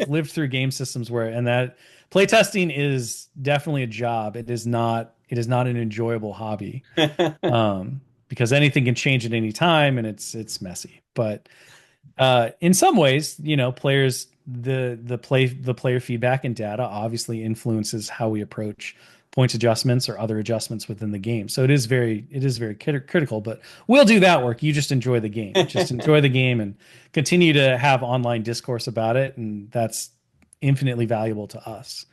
lived through game systems and that playtesting is definitely a job. It is not an enjoyable hobby. Because anything can change at any time, and it's messy. But in some ways, players the player feedback and data obviously influences how we approach points adjustments or other adjustments within the game. So it is very critical, but we'll do that work. You just enjoy the game. Just enjoy the game and continue to have online discourse about it, and that's infinitely valuable to us.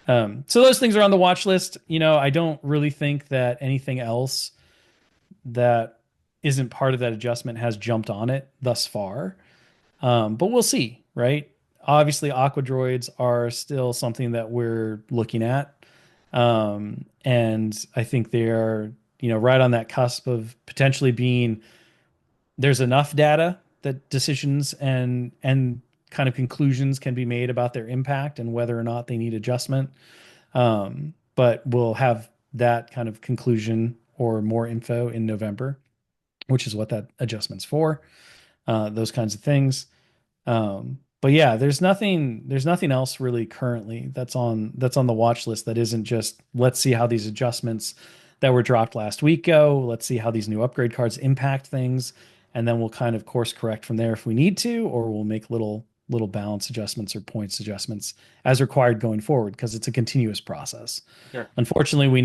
So those things are on the watch list. I don't really think that anything else that isn't part of that adjustment has jumped on it thus far. But we'll see, right? Obviously, aqua droids are still something that we're looking at. And I think they are, right on that cusp of potentially being, there's enough data that decisions and kind of conclusions can be made about their impact and whether or not they need adjustment. But we'll have that kind of conclusion or more info in November, which is what that adjustment's for. Those kinds of things. But yeah, there's nothing else really currently that's on the watch list that isn't just, let's see how these adjustments that were dropped last week go. Let's see how these new upgrade cards impact things, and then we'll kind of course correct from there if we need to, or we'll make little balance adjustments or points adjustments as required going forward, because it's a continuous process. Sure. Unfortunately, we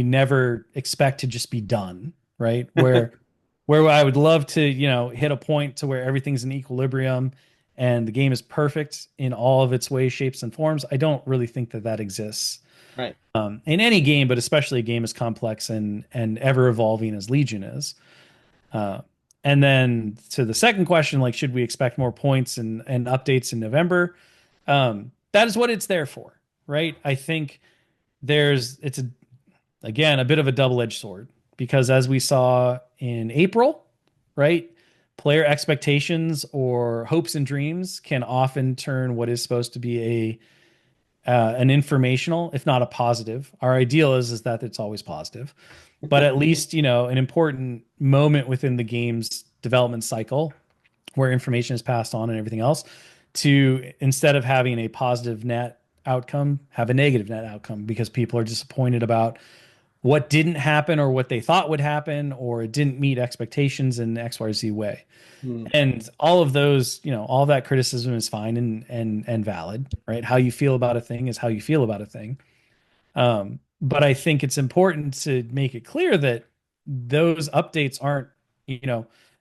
never expect to just be done, right? Where I would love to, hit a point to where everything's in equilibrium and the game is perfect in all of its ways, shapes, and forms. I don't really think that exists. Right. In any game, but especially a game as complex and ever evolving as Legion is. And then to the second question, like, should we expect more points and updates in November? That is what it's there for, right? I think again, a bit of a double-edged sword, because as we saw in April, right? Player expectations or hopes and dreams can often turn what is supposed to be an informational, if not a positive. Our ideal is that it's always positive, but at least, an important moment within the game's development cycle where information is passed on and everything else, to, instead of having a positive net outcome, have a negative net outcome because people are disappointed about what didn't happen or what they thought would happen, or it didn't meet expectations in XYZ way. And all of those, all of that criticism is fine and valid, right? How you feel about a thing is how you feel about a thing. But I think it's important to make it clear that those updates aren't,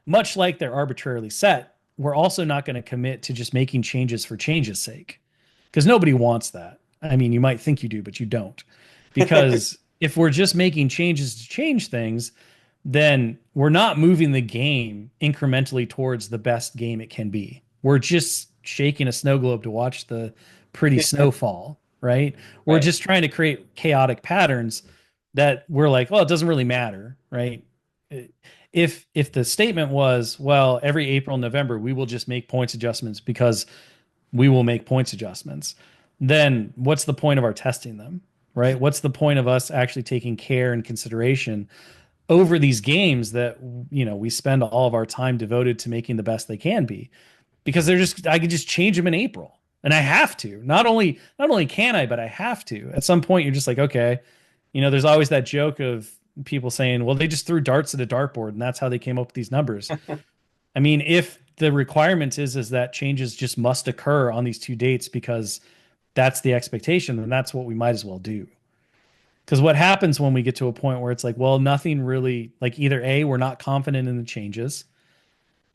much like they're arbitrarily set, we're also not going to commit to just making changes for change's sake, because nobody wants that. I mean, you might think you do, but you don't, because if we're just making changes to change things, then we're not moving the game incrementally towards the best game it can be. We're just shaking a snow globe to watch the pretty snowfall, right? We're just trying to create chaotic patterns that we're like, well, it doesn't really matter, right? If the statement was, well, every April, November, we will just make points adjustments because we will make points adjustments, then what's the point of our testing them, right? What's the point of us actually taking care and consideration over these games that, we spend all of our time devoted to making the best they can be? Because I could just change them in April, and I have to. Not only can I, but I have to. At some point, you're just like, okay, there's always that joke of people saying, well, they just threw darts at a dartboard and that's how they came up with these numbers. I mean, if the requirement is that changes just must occur on these two dates because that's the expectation, then that's what we might as well do. Because what happens when we get to a point where it's like, well, nothing really, like, either A, we're not confident in the changes,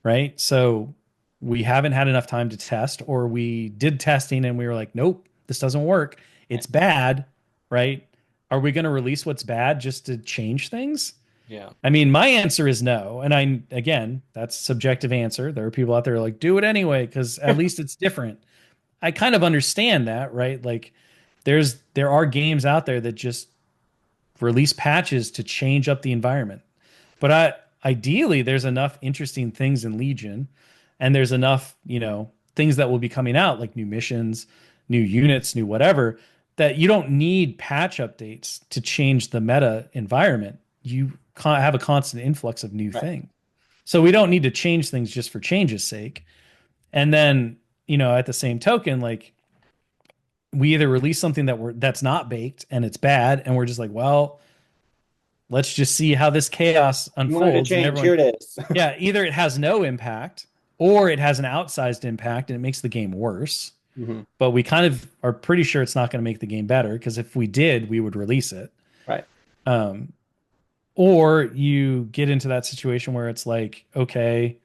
right? So we haven't had enough time to test, or we did testing and we were like, nope, this doesn't work. It's bad, right? Are we going to release what's bad just to change things? Yeah. I mean, my answer is no. And again, that's a subjective answer. There are people out there like, do it anyway, because at least it's different. I kind of understand that, right? Like there are games out there that just release patches to change up the environment. But ideally, there's enough interesting things in Legion, and there's enough, things that will be coming out, like new missions, new units, new whatever, that you don't need patch updates to change the meta environment. You have a constant influx of new Right. things. So we don't need to change things just for change's sake. And then, at the same token, like we either release something that's not baked and it's bad, and we're just like, well, let's just see how this chaos You wanted to unfolds, and change, everyone, here it is. yeah, either it has no impact or it has an outsized impact and it makes the game worse. Hmm. But we kind of are pretty sure it's not going to make the game better, because if we did, we would release it. Right. Um, or you get into that situation where it's like, okay,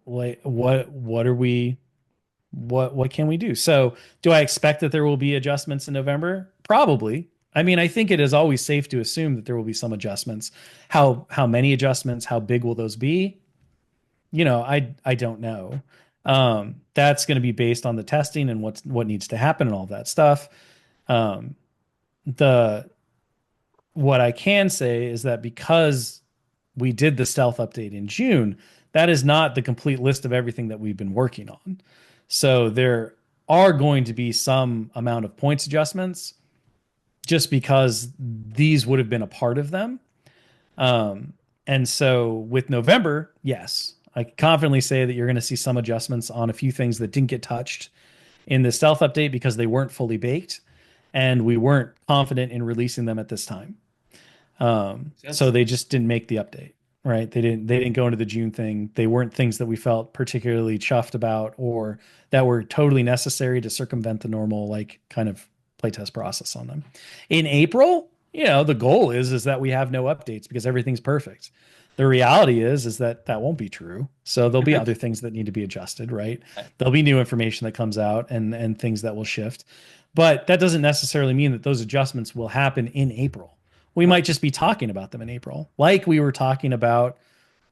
like what are we what can we do? So, do I expect that there will be adjustments in November? Probably. I mean, I think it is always safe to assume that there will be some adjustments. How many adjustments? How big will those be? I don't know. That's going to be based on the testing and what needs to happen and all that stuff. Um, the What I can say is that because we did the stealth update in June, that is not the complete list of everything that we've been working on. So there are going to be some amount of points adjustments just because these would have been a part of them. And so with November, yes, I can confidently say that you're going to see some adjustments on a few things that didn't get touched in the stealth update because they weren't fully baked and we weren't confident in releasing them at this time. So they just didn't make the update, right? They didn't go into the June thing. They weren't things that we felt particularly chuffed about or that were totally necessary to circumvent the normal like kind of playtest process on them. In April, the goal is that we have no updates because everything's perfect. The reality is that won't be true. So there'll be other things that need to be adjusted, right? There'll be new information that comes out and things that will shift. But that doesn't necessarily mean that those adjustments will happen in April. We might just be talking about them in April, like we were talking about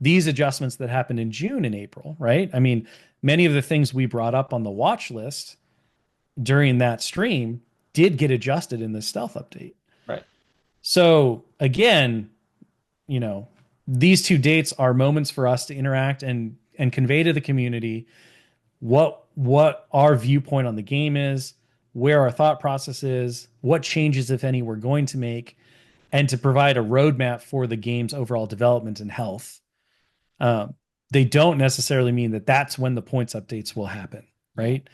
these adjustments that happened in June and April, right? I mean, many of the things we brought up on the watch list during that stream did get adjusted in the stealth update. Right. So again, these two dates are moments for us to interact and convey to the community what our viewpoint on the game is, where our thought process is, what changes, if any, we're going to make, and to provide a roadmap for the game's overall development and health. They don't necessarily mean that that's when the points updates will happen, right?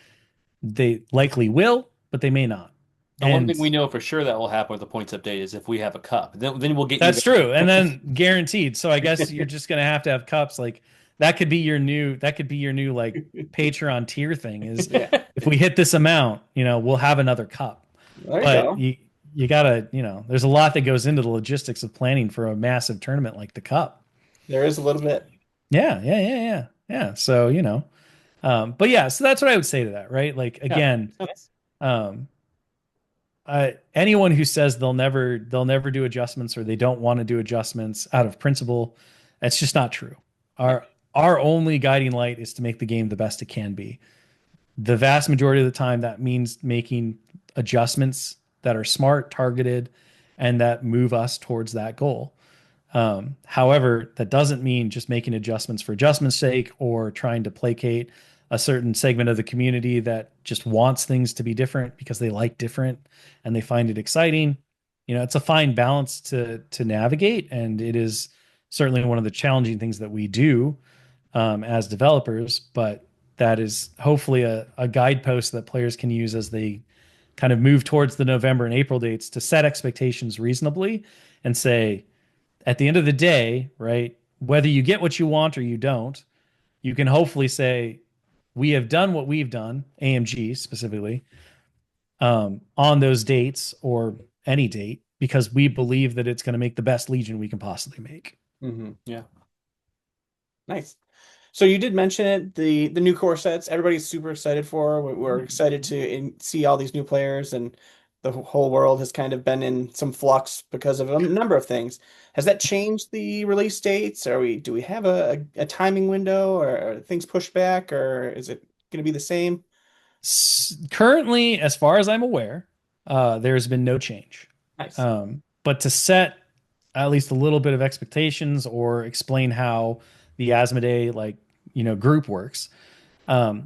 They likely will, but they may not. The one And thing we know for sure that will happen with the points update is if we have a cup. Then we'll get you that's guys. true. And then guaranteed. So I guess you're just going to have cups. Like that could be your new like Patreon tier thing is Yeah. if we hit this amount, we'll have another cup. There you But go. you gotta, there's a lot that goes into the logistics of planning for a massive tournament like the Cup. There is a little bit. Yeah. So, but yeah, so that's what I would say to that, right? Like again, Nice. um, anyone who says they'll never do adjustments or they don't want to do adjustments out of principle, that's just not true. Our only guiding light is to make the game the best it can be. The vast majority of the time, that means making adjustments that are smart, targeted, and that move us towards that goal. However, that doesn't mean just making adjustments for adjustment's sake or trying to placate a certain segment of the community that just wants things to be different because they like different and they find it exciting. It's a fine balance to navigate, and it is certainly one of the challenging things that we do as developers. But that is hopefully a guidepost that players can use as they kind of move towards the November and April dates to set expectations reasonably and say, at the end of the day, right, whether you get what you want or you don't, you can hopefully say, we have done what we've done, AMG specifically, on those dates or any date, because we believe that it's going to make the best Legion we can possibly make. Mm-hmm. Yeah. Nice. So you did mention it, the new core sets. Everybody's super excited for. We're excited to see all these new players and the whole world has kind of been in some flux because of a number of things. Has that changed the release dates? Do we have a timing window, or are things pushed back, or is it going to be the same? Currently, as far as I'm aware, there's been no change. Nice. But to set at least a little bit of expectations or explain how the Asmodee group works,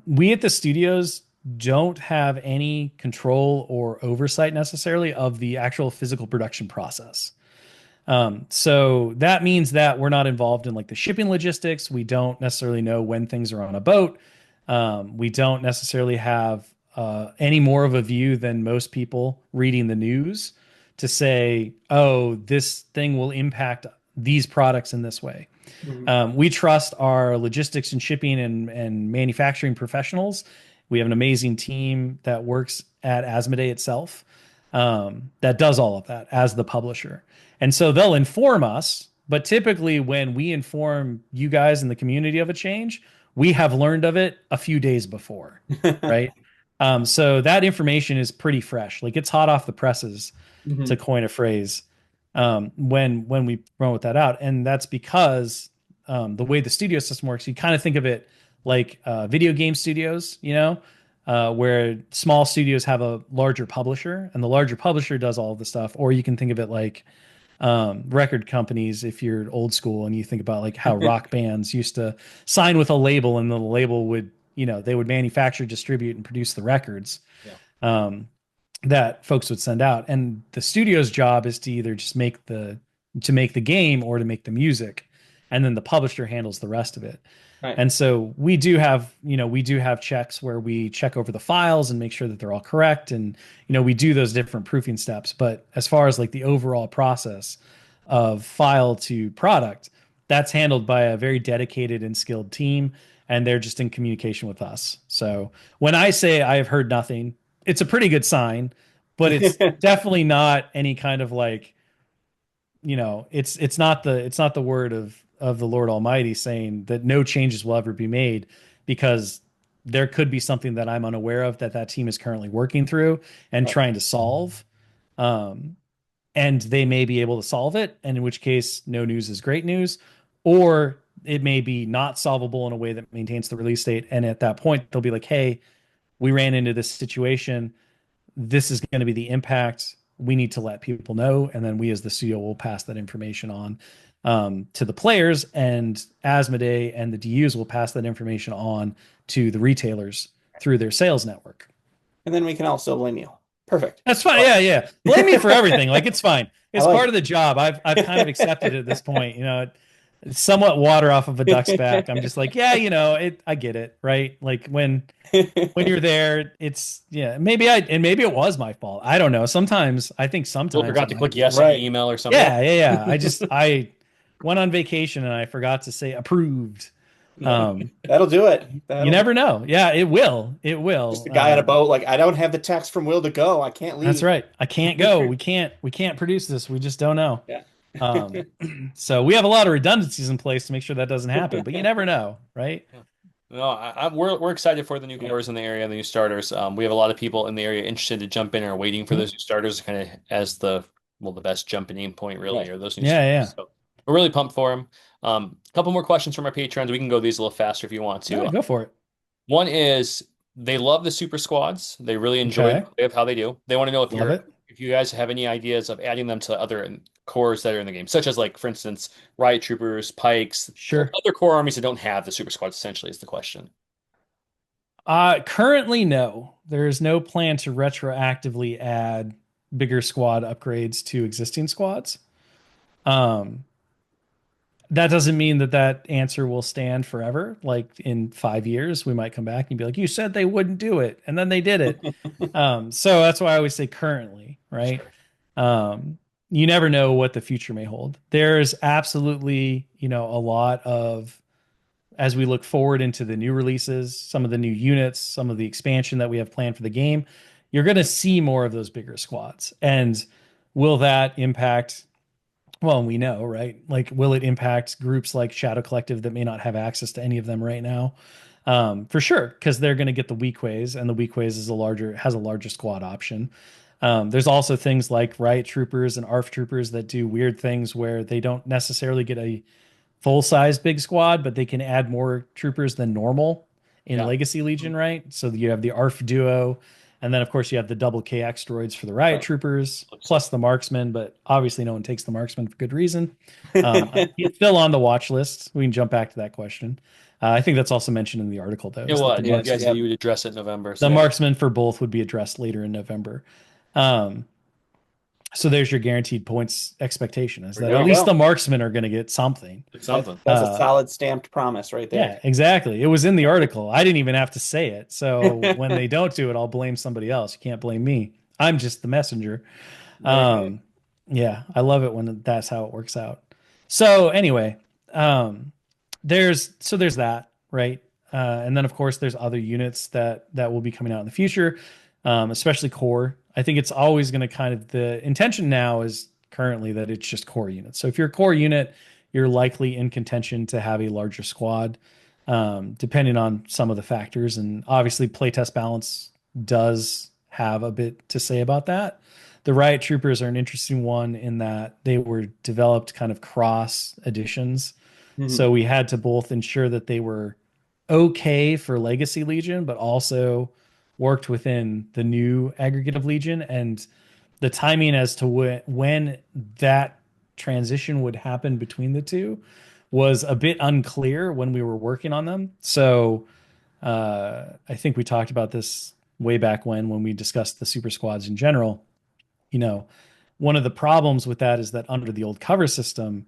we at the studios don't have any control or oversight necessarily of the actual physical production process. So that means that we're not involved in like the shipping logistics. We don't necessarily know when things are on a boat. We don't necessarily have any more of a view than most people reading the news to say, oh, this thing will impact these products in this way. Mhm. We trust our logistics and shipping and manufacturing professionals. We have an amazing team that works at Asmodee itself that does all of that as the publisher. And so they'll inform us, but typically when we inform you guys in the community of a change, we have learned of it a few days before, right? So that information is pretty fresh. Like it's hot off the presses, to Mhm. coin a phrase, when we promote that out. And that's because the way the studio system works, you kind of think of it like video game studios, where small studios have a larger publisher, and the larger publisher does all of the stuff. Or you can think of it like record companies if you're old school and you think about like how rock bands used to sign with a label, and the label would, they would manufacture, distribute, and produce the records. Yeah. That folks would send out, and the studio's job is to either just make the game or to make the music, and then the publisher handles the rest of it. Right. And so we do have checks where we check over the files and make sure that they're all correct, and we do those different proofing steps. But as far as like the overall process of file to product, that's handled by a very dedicated and skilled team, and they're just in communication with us. So when I say I have heard nothing, it's a pretty good sign, but it's definitely not any kind of like, it's not the word of the Lord Almighty saying that no changes will ever be made, because there could be something that I'm unaware of that team is currently working through and Right. trying to solve. And they may be able to solve it, and in which case no news is great news, or it may be not solvable in a way that maintains the release date. And at that point, they'll be like, hey, we ran into this situation. This is going to be the impact. We need to let people know. And then we as the studio will pass that information on to the players, and Asmodee and the DUs will pass that information on to the retailers through their sales network. And then we can also blame you. Perfect. That's fine. Yeah, yeah. Blame me for everything. Like it's fine. It's like part it. of the job. I've kind of accepted it at this point. It's somewhat water off of a duck's back. I'm just like, yeah, I get it, right? Like when you're there, it's maybe it was my fault. I don't know. Sometimes I think People sometimes forgot it to might click be. yes on Right. the email or something. Yeah. I went on vacation and I forgot to say approved. That'll do it. You never know. Yeah, it will. It will. Just a guy on a boat, like, I don't have the text from Will to go. I can't leave. That's right. I can't go. We can't produce this. We just don't know. Yeah. So we have a lot of redundancies in place to make sure that doesn't happen, but you never know, right? No, we're excited for the newcomers in the area, the new starters. We have a lot of people in the area interested to jump in and are waiting for those new starters, kind of as the best jumping in point, really, Right. or those new Yeah, starters. So we're really pumped for them. A couple more questions from our patrons. We can go these a little faster if you want to. Yeah, go for it. One is they love the super squads. They really enjoy Okay. how they do. They want to know if Love it. if you guys have any ideas of adding them to other cores that are in the game, such as like, for instance, Riot Troopers, Pikes, Sure. other core armies that don't have the super squads. Essentially, is the question. Currently, no. There is no plan to retroactively add bigger squad upgrades to existing squads. That doesn't mean that answer will stand forever. Like in 5 years, we might come back and be like, you said they wouldn't do it, and then they did it. So that's why I always say currently, right? Sure. You never know what the future may hold. There's absolutely, a lot of, as we look forward into the new releases, some of the new units, some of the expansion that we have planned for the game, you're going to see more of those bigger squads. And will that impact? Well, we know, right? Like, will it impact groups like Shadow Collective that may not have access to any of them right now? For sure, because they're going to get the weak ways, and the weak ways has a larger squad option. There's also things like Riot Troopers and ARF Troopers that do weird things where they don't necessarily get a full size big squad, but they can add more troopers than normal in Yeah. Legacy Legion, right? So you have the ARF duo, and then of course you have the double KX droids for the Riot Right. Troopers, Looks like plus the marksman, but obviously no one takes the marksman for good reason. He's still on the watch list. We can jump back to that question. I think that's also mentioned in the article, though, it is that was. You guys said Yep. you would address it in November. the So yeah. marksman for both would be addressed later in November. Um, so there's your guaranteed points expectation is that There at you least go. the marksmen are going to get something. It's That's something. that's a solid stamped promise right there. Yeah, exactly. It was in the article. I didn't even have to say it. So when they don't do it, I'll blame somebody else. You can't blame me. I'm just the messenger. Very good. Um, yeah, I love it when that's how it works out. So anyway, um, there's that, right? And then of course there's other units that will be coming out in the future, especially core. I think it's always going to kind of the intention now is currently that it's just core units. So if you're a core unit, you're likely in contention to have a larger squad, depending on some of the factors. And obviously, playtest balance does have a bit to say about that. The Riot Troopers are an interesting one in that they were developed kind of cross editions. Mhm. So we had to both ensure that they were okay for Legacy Legion, but also worked within the new aggregate of Legion. And the timing as to when that transition would happen between the two was a bit unclear when we were working on them. So I think we talked about this way back when we discussed the super squads in general. You know, one of the problems with that is that under the old cover system,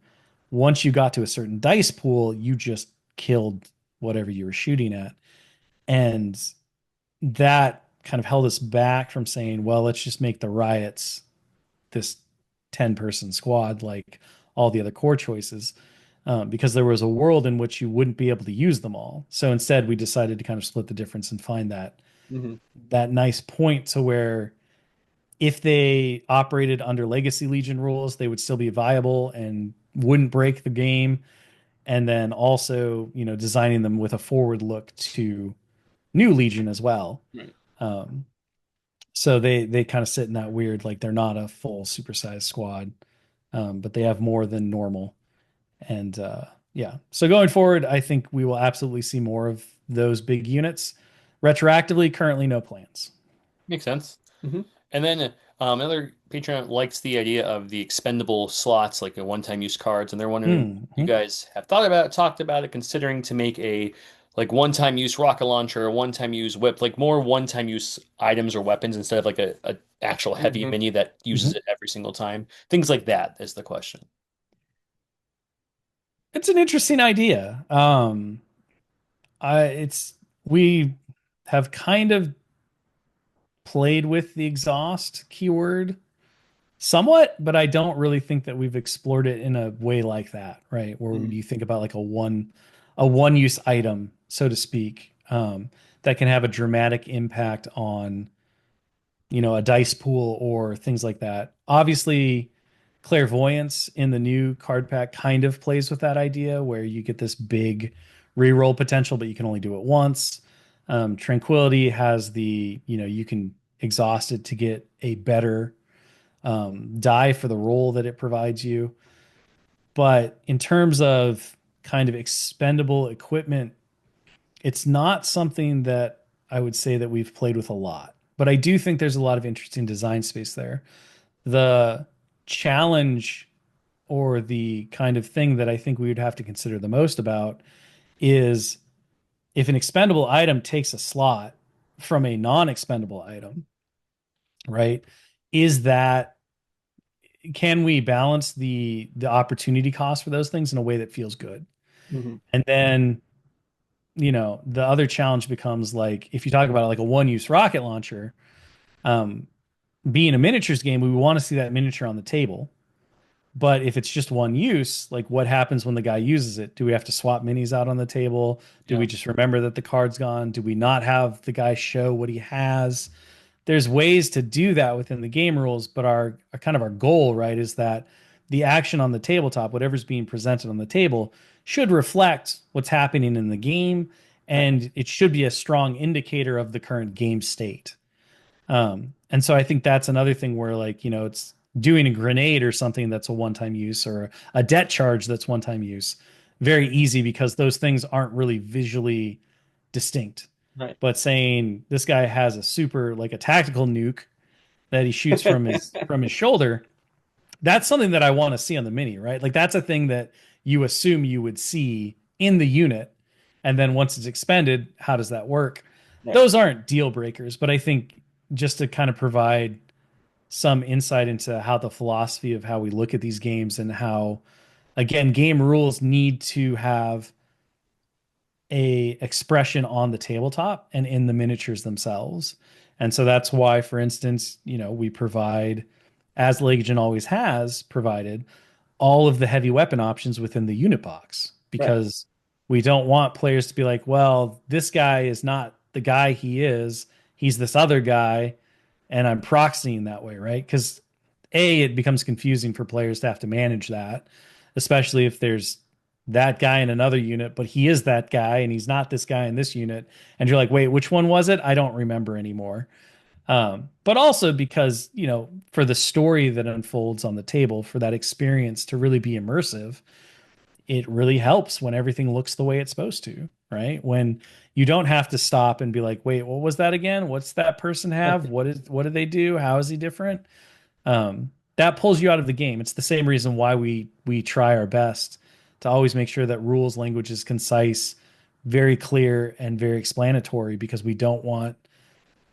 once you got to a certain dice pool, you just killed whatever you were shooting at. And that kind of held us back from saying, well, let's just make the riots this 10-person squad like all the other core choices, because there was a world in which you wouldn't be able to use them all. So instead, we decided to kind of split the difference and find Mhm. that nice point to where if they operated under Legacy Legion rules, they would still be viable and wouldn't break the game. And then also, designing them with a forward look to New Legion as well. Right. Um, so they kind of sit in that weird, like they're not a full supersized squad, but they have more than normal. And yeah, so going forward, I think we will absolutely see more of those big units. Retroactively, currently no plans. Makes sense. Mhm. And then another Patreon likes the idea of the expendable slots, like a one-time use cards, and they're wondering if you Mhm. guys have thought about it, talked about it, considering to make a like one-time use rocket launcher, a one-time use whip, like more one-time use items or weapons instead of like a actual heavy Mhm. mini that uses Mhm. it every single time. Things like that is the question. It's an interesting idea. We have kind of played with the exhaust keyword somewhat, but I don't really think that we've explored it in a way like that, right? Where Mhm. you think about like a one use item, so to speak, that can have a dramatic impact on, a dice pool or things like that. Obviously, clairvoyance in the new card pack kind of plays with that idea where you get this big reroll potential, but you can only do it once. Tranquility has you can exhaust it to get a better die for the role that it provides you. But in terms of kind of expendable equipment, it's not something that I would say that we've played with a lot. But I do think there's a lot of interesting design space there. The challenge or the kind of thing that I think we would have to consider the most about is if an expendable item takes a slot from a non-expendable item, right? Is that can we balance the opportunity cost for those things in a way that feels good? Mhm. And then, the other challenge becomes like if you talk about like a one-use rocket launcher, um, being a miniatures game, we want to see that miniature on the table. But if it's just one use, like what happens when the guy uses it? Do we have to swap minis out on the table? Do Yeah. we just remember that the card's gone? Do we not have the guy show what he has? There's ways to do that within the game rules, but our kind of our goal, right, is that the action on the tabletop, whatever's being presented on the table, should reflect what's happening in the game, Right. and it should be a strong indicator of the current game state. And so I think that's another thing where like, it's doing a grenade or something that's a one-time use, or a debt charge that's one-time use. Very easy because those things aren't really visually distinct. Right. But saying this guy has a super like a tactical nuke that he shoots from his shoulder, that's something that I want to see on the mini, right? Like that's a thing that you assume you would see in the unit. And then once it's expended, how does that work? Right. Those aren't deal breakers, but I think just to kind of provide some insight into how the philosophy of how we look at these games, and how, again, game rules need to have a expression on the tabletop and in the miniatures themselves. And so that's why, for instance, we provide, as Legion always has provided, all of the heavy weapon options within the unit box, Right. because we don't want players to be like, well, this guy is not the guy he is. He's this other guy, and I'm proxying that way, right? Because it becomes confusing for players to have to manage that, especially if there's that guy in another unit, but he is that guy and he's not this guy in this unit. And you're like, wait, which one was it? I don't remember anymore. But also because, for the story that unfolds on the table, for that experience to really be immersive, it really helps when everything looks the way it's supposed to, right? When you don't have to stop and be like, wait, what was that again? What's that person have? What did they do? How is he different? That pulls you out of the game. It's the same reason why we try our best to always make sure that rules language is concise, very clear, and very explanatory, because we don't want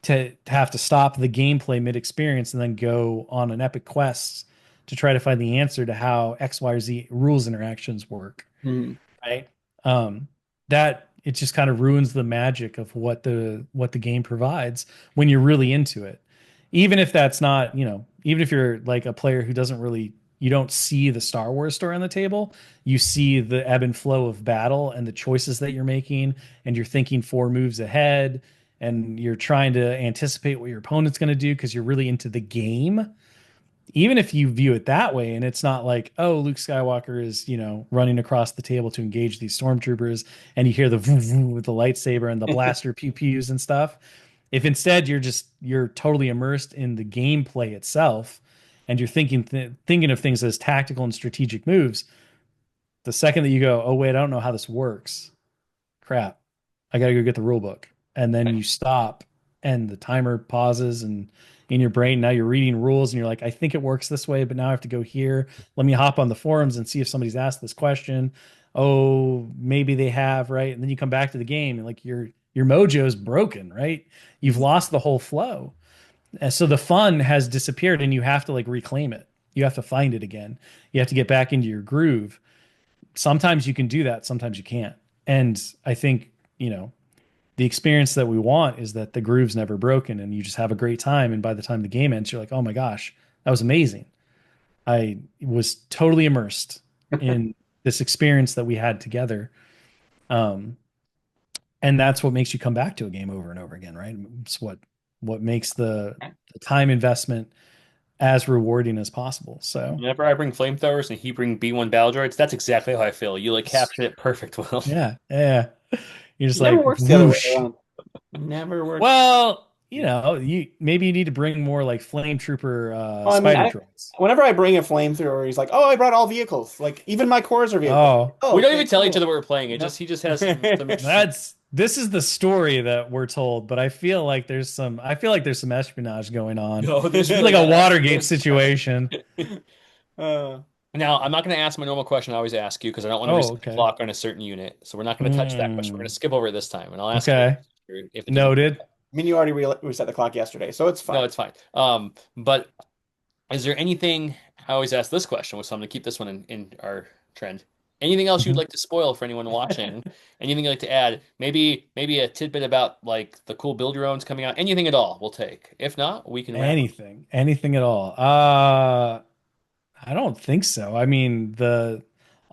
to have to stop the gameplay mid experience and then go on an epic quest to try to find the answer to how X, Y, or Z rules interactions work. Hmm. Right. That it just kind of ruins the magic of what the game provides when you're really into it. Even if that's not, even if you're like a player who doesn't really, you don't see the Star Wars story on the table, you see the ebb and flow of battle and the choices that you're making, and you're thinking 4 moves ahead, and you're trying to anticipate what your opponent's going to do because you're really into the game. Even if you view it that way, and it's not like, oh, Luke Skywalker is, running across the table to engage these stormtroopers, and you hear the vroom, vroom with the lightsaber and the blaster pew pews and stuff. If instead you're totally immersed in the gameplay itself, and you're thinking of things as tactical and strategic moves, the second that you go, oh wait, I don't know how this works, crap, I gotta go get the rule book. And then you stop, and the timer pauses, and in your brain now you're reading rules, and you're like, I think it works this way, but now I have to go here. Let me hop on the forums and see if somebody's asked this question. Oh, maybe they have, right? And then you come back to the game and like your mojo's broken, right? You've lost the whole flow. And so the fun has disappeared, and you have to like reclaim it. You have to find it again. You have to get back into your groove. Sometimes you can do that, sometimes you can't. And I think, the experience that we want is that the groove's never broken, and you just have a great time. And by the time the game ends, you're like, oh my gosh, that was amazing. I was totally immersed in this experience that we had together. Um, and that's what makes you come back to a game over and over again, right? It's what makes the time investment as rewarding as possible. So Whenever I bring flamethrowers and he bring B1 battle droids, that's exactly how I feel. You like captured it perfect, Will. yeah, yeah. You're just Never like works the other way whoosh. around. Never works. Well, you need to bring more like flame trooper Well, I mean, spider droids. whenever I bring a flamethrower, he's like, "Oh, I brought all vehicles. Like even my cores are vehicles." Oh, Oh, We don't okay, even tell each cool. other what we're playing. Nope. He just has some this is the story that we're told, but I feel like there's some espionage going on. No, there's It's really like a not. Watergate situation. Uh, Now, I'm not going to ask my normal question I always ask you because I don't want to Oh, reset the okay. clock on a certain unit. So we're not going to touch that question. We're going to skip over it this time, and I'll ask you Okay. if the game. Noted. I mean, you already reset the clock yesterday, so it's No, fine. it's fine. But is there anything? I always ask this question, so I'm going to keep this one in our trend. Anything else you'd Mhm. like to spoil for anyone watching? Anything you'd like to add? Maybe a tidbit about like the cool build your owns coming out. Anything at all, we'll take. If not, we can wrap up. Anything at all. I don't think so. I mean, the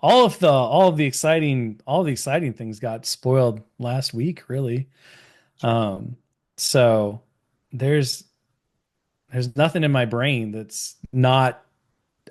all the exciting things got spoiled last week, really. Um, so there's there's nothing in my brain that's not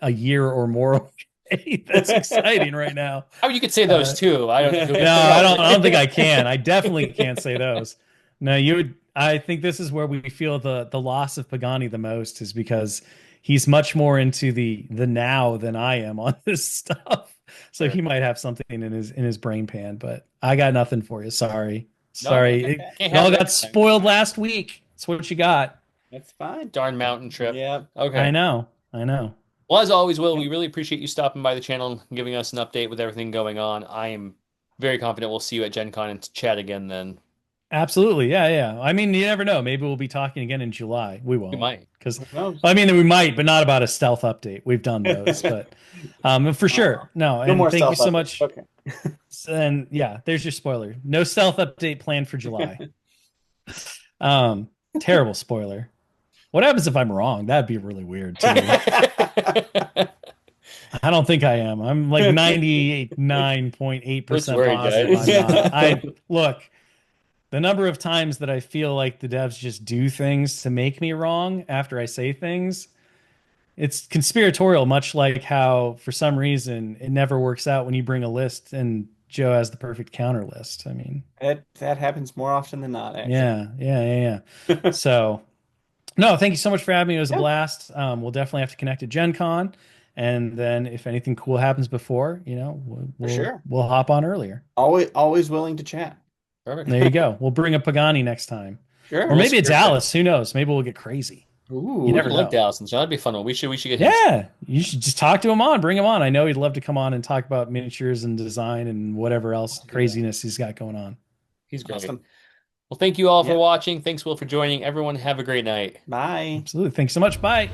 a year or more away that's exciting right now. I mean, you could say those Uh, too. I don't think you'll get no, too I don't excited. think I can. I definitely can't say those. No, you would I think this is where we feel the loss of Pagani the most, is because he's much more into the now than I am on this stuff. So Sure. he might have something in his brain pan, but I got nothing for you. Sorry. No, Sorry. can't It have all it got every time. spoiled last week. That's what you got. That's fine. Darn mountain trip. Yeah. Okay. I know. I know. Well, as always, Will, Yep. we really appreciate you stopping by the channel and giving us an update with everything going on. I am very confident we'll see you at Gen Con and chat again then. Absolutely. Yeah, yeah. I mean, you never know. Maybe we'll be talking again in July. We We won't. might. Because Who knows? I mean, we might, but not about a stealth update. We've done those, but for sure. No, No and more thank you stealth so updates. much. Okay. And yeah, there's your spoiler. No stealth update planned for July. Terrible spoiler. What happens if I'm wrong? That'd be really weird too. I don't think I am. I'm like 99.8% Let's worry, positive guys. I'm not. I look, the number of times that I feel like the devs just do things to make me wrong after I say things, it's conspiratorial, much like how for some reason it never works out when you bring a list and Joe has the perfect counter list. I mean, That happens more often than not, actually. yeah. So, no, thank you so much for having me. It was a Yeah. blast. We'll definitely have to connect at Gen Con. And then if anything cool happens before, For sure. we'll hop on earlier. Always willing to chat. Perfect. There you go. We'll bring a Pagani next time. Sure. Or maybe it's Sure. Alice. Who knows? Maybe we'll get crazy. Ooh. You never I like know. Allison, so that'd be a fun one. We should get him. Yeah, you should just talk to him on, bring him on. I know he'd love to come on and talk about miniatures and design and whatever else craziness he's got going on. He's great. Awesome. Well, thank you all for Yep. watching. Thanks, Will, for joining. Everyone, have a great night. Bye. Absolutely. Thanks so much. Bye.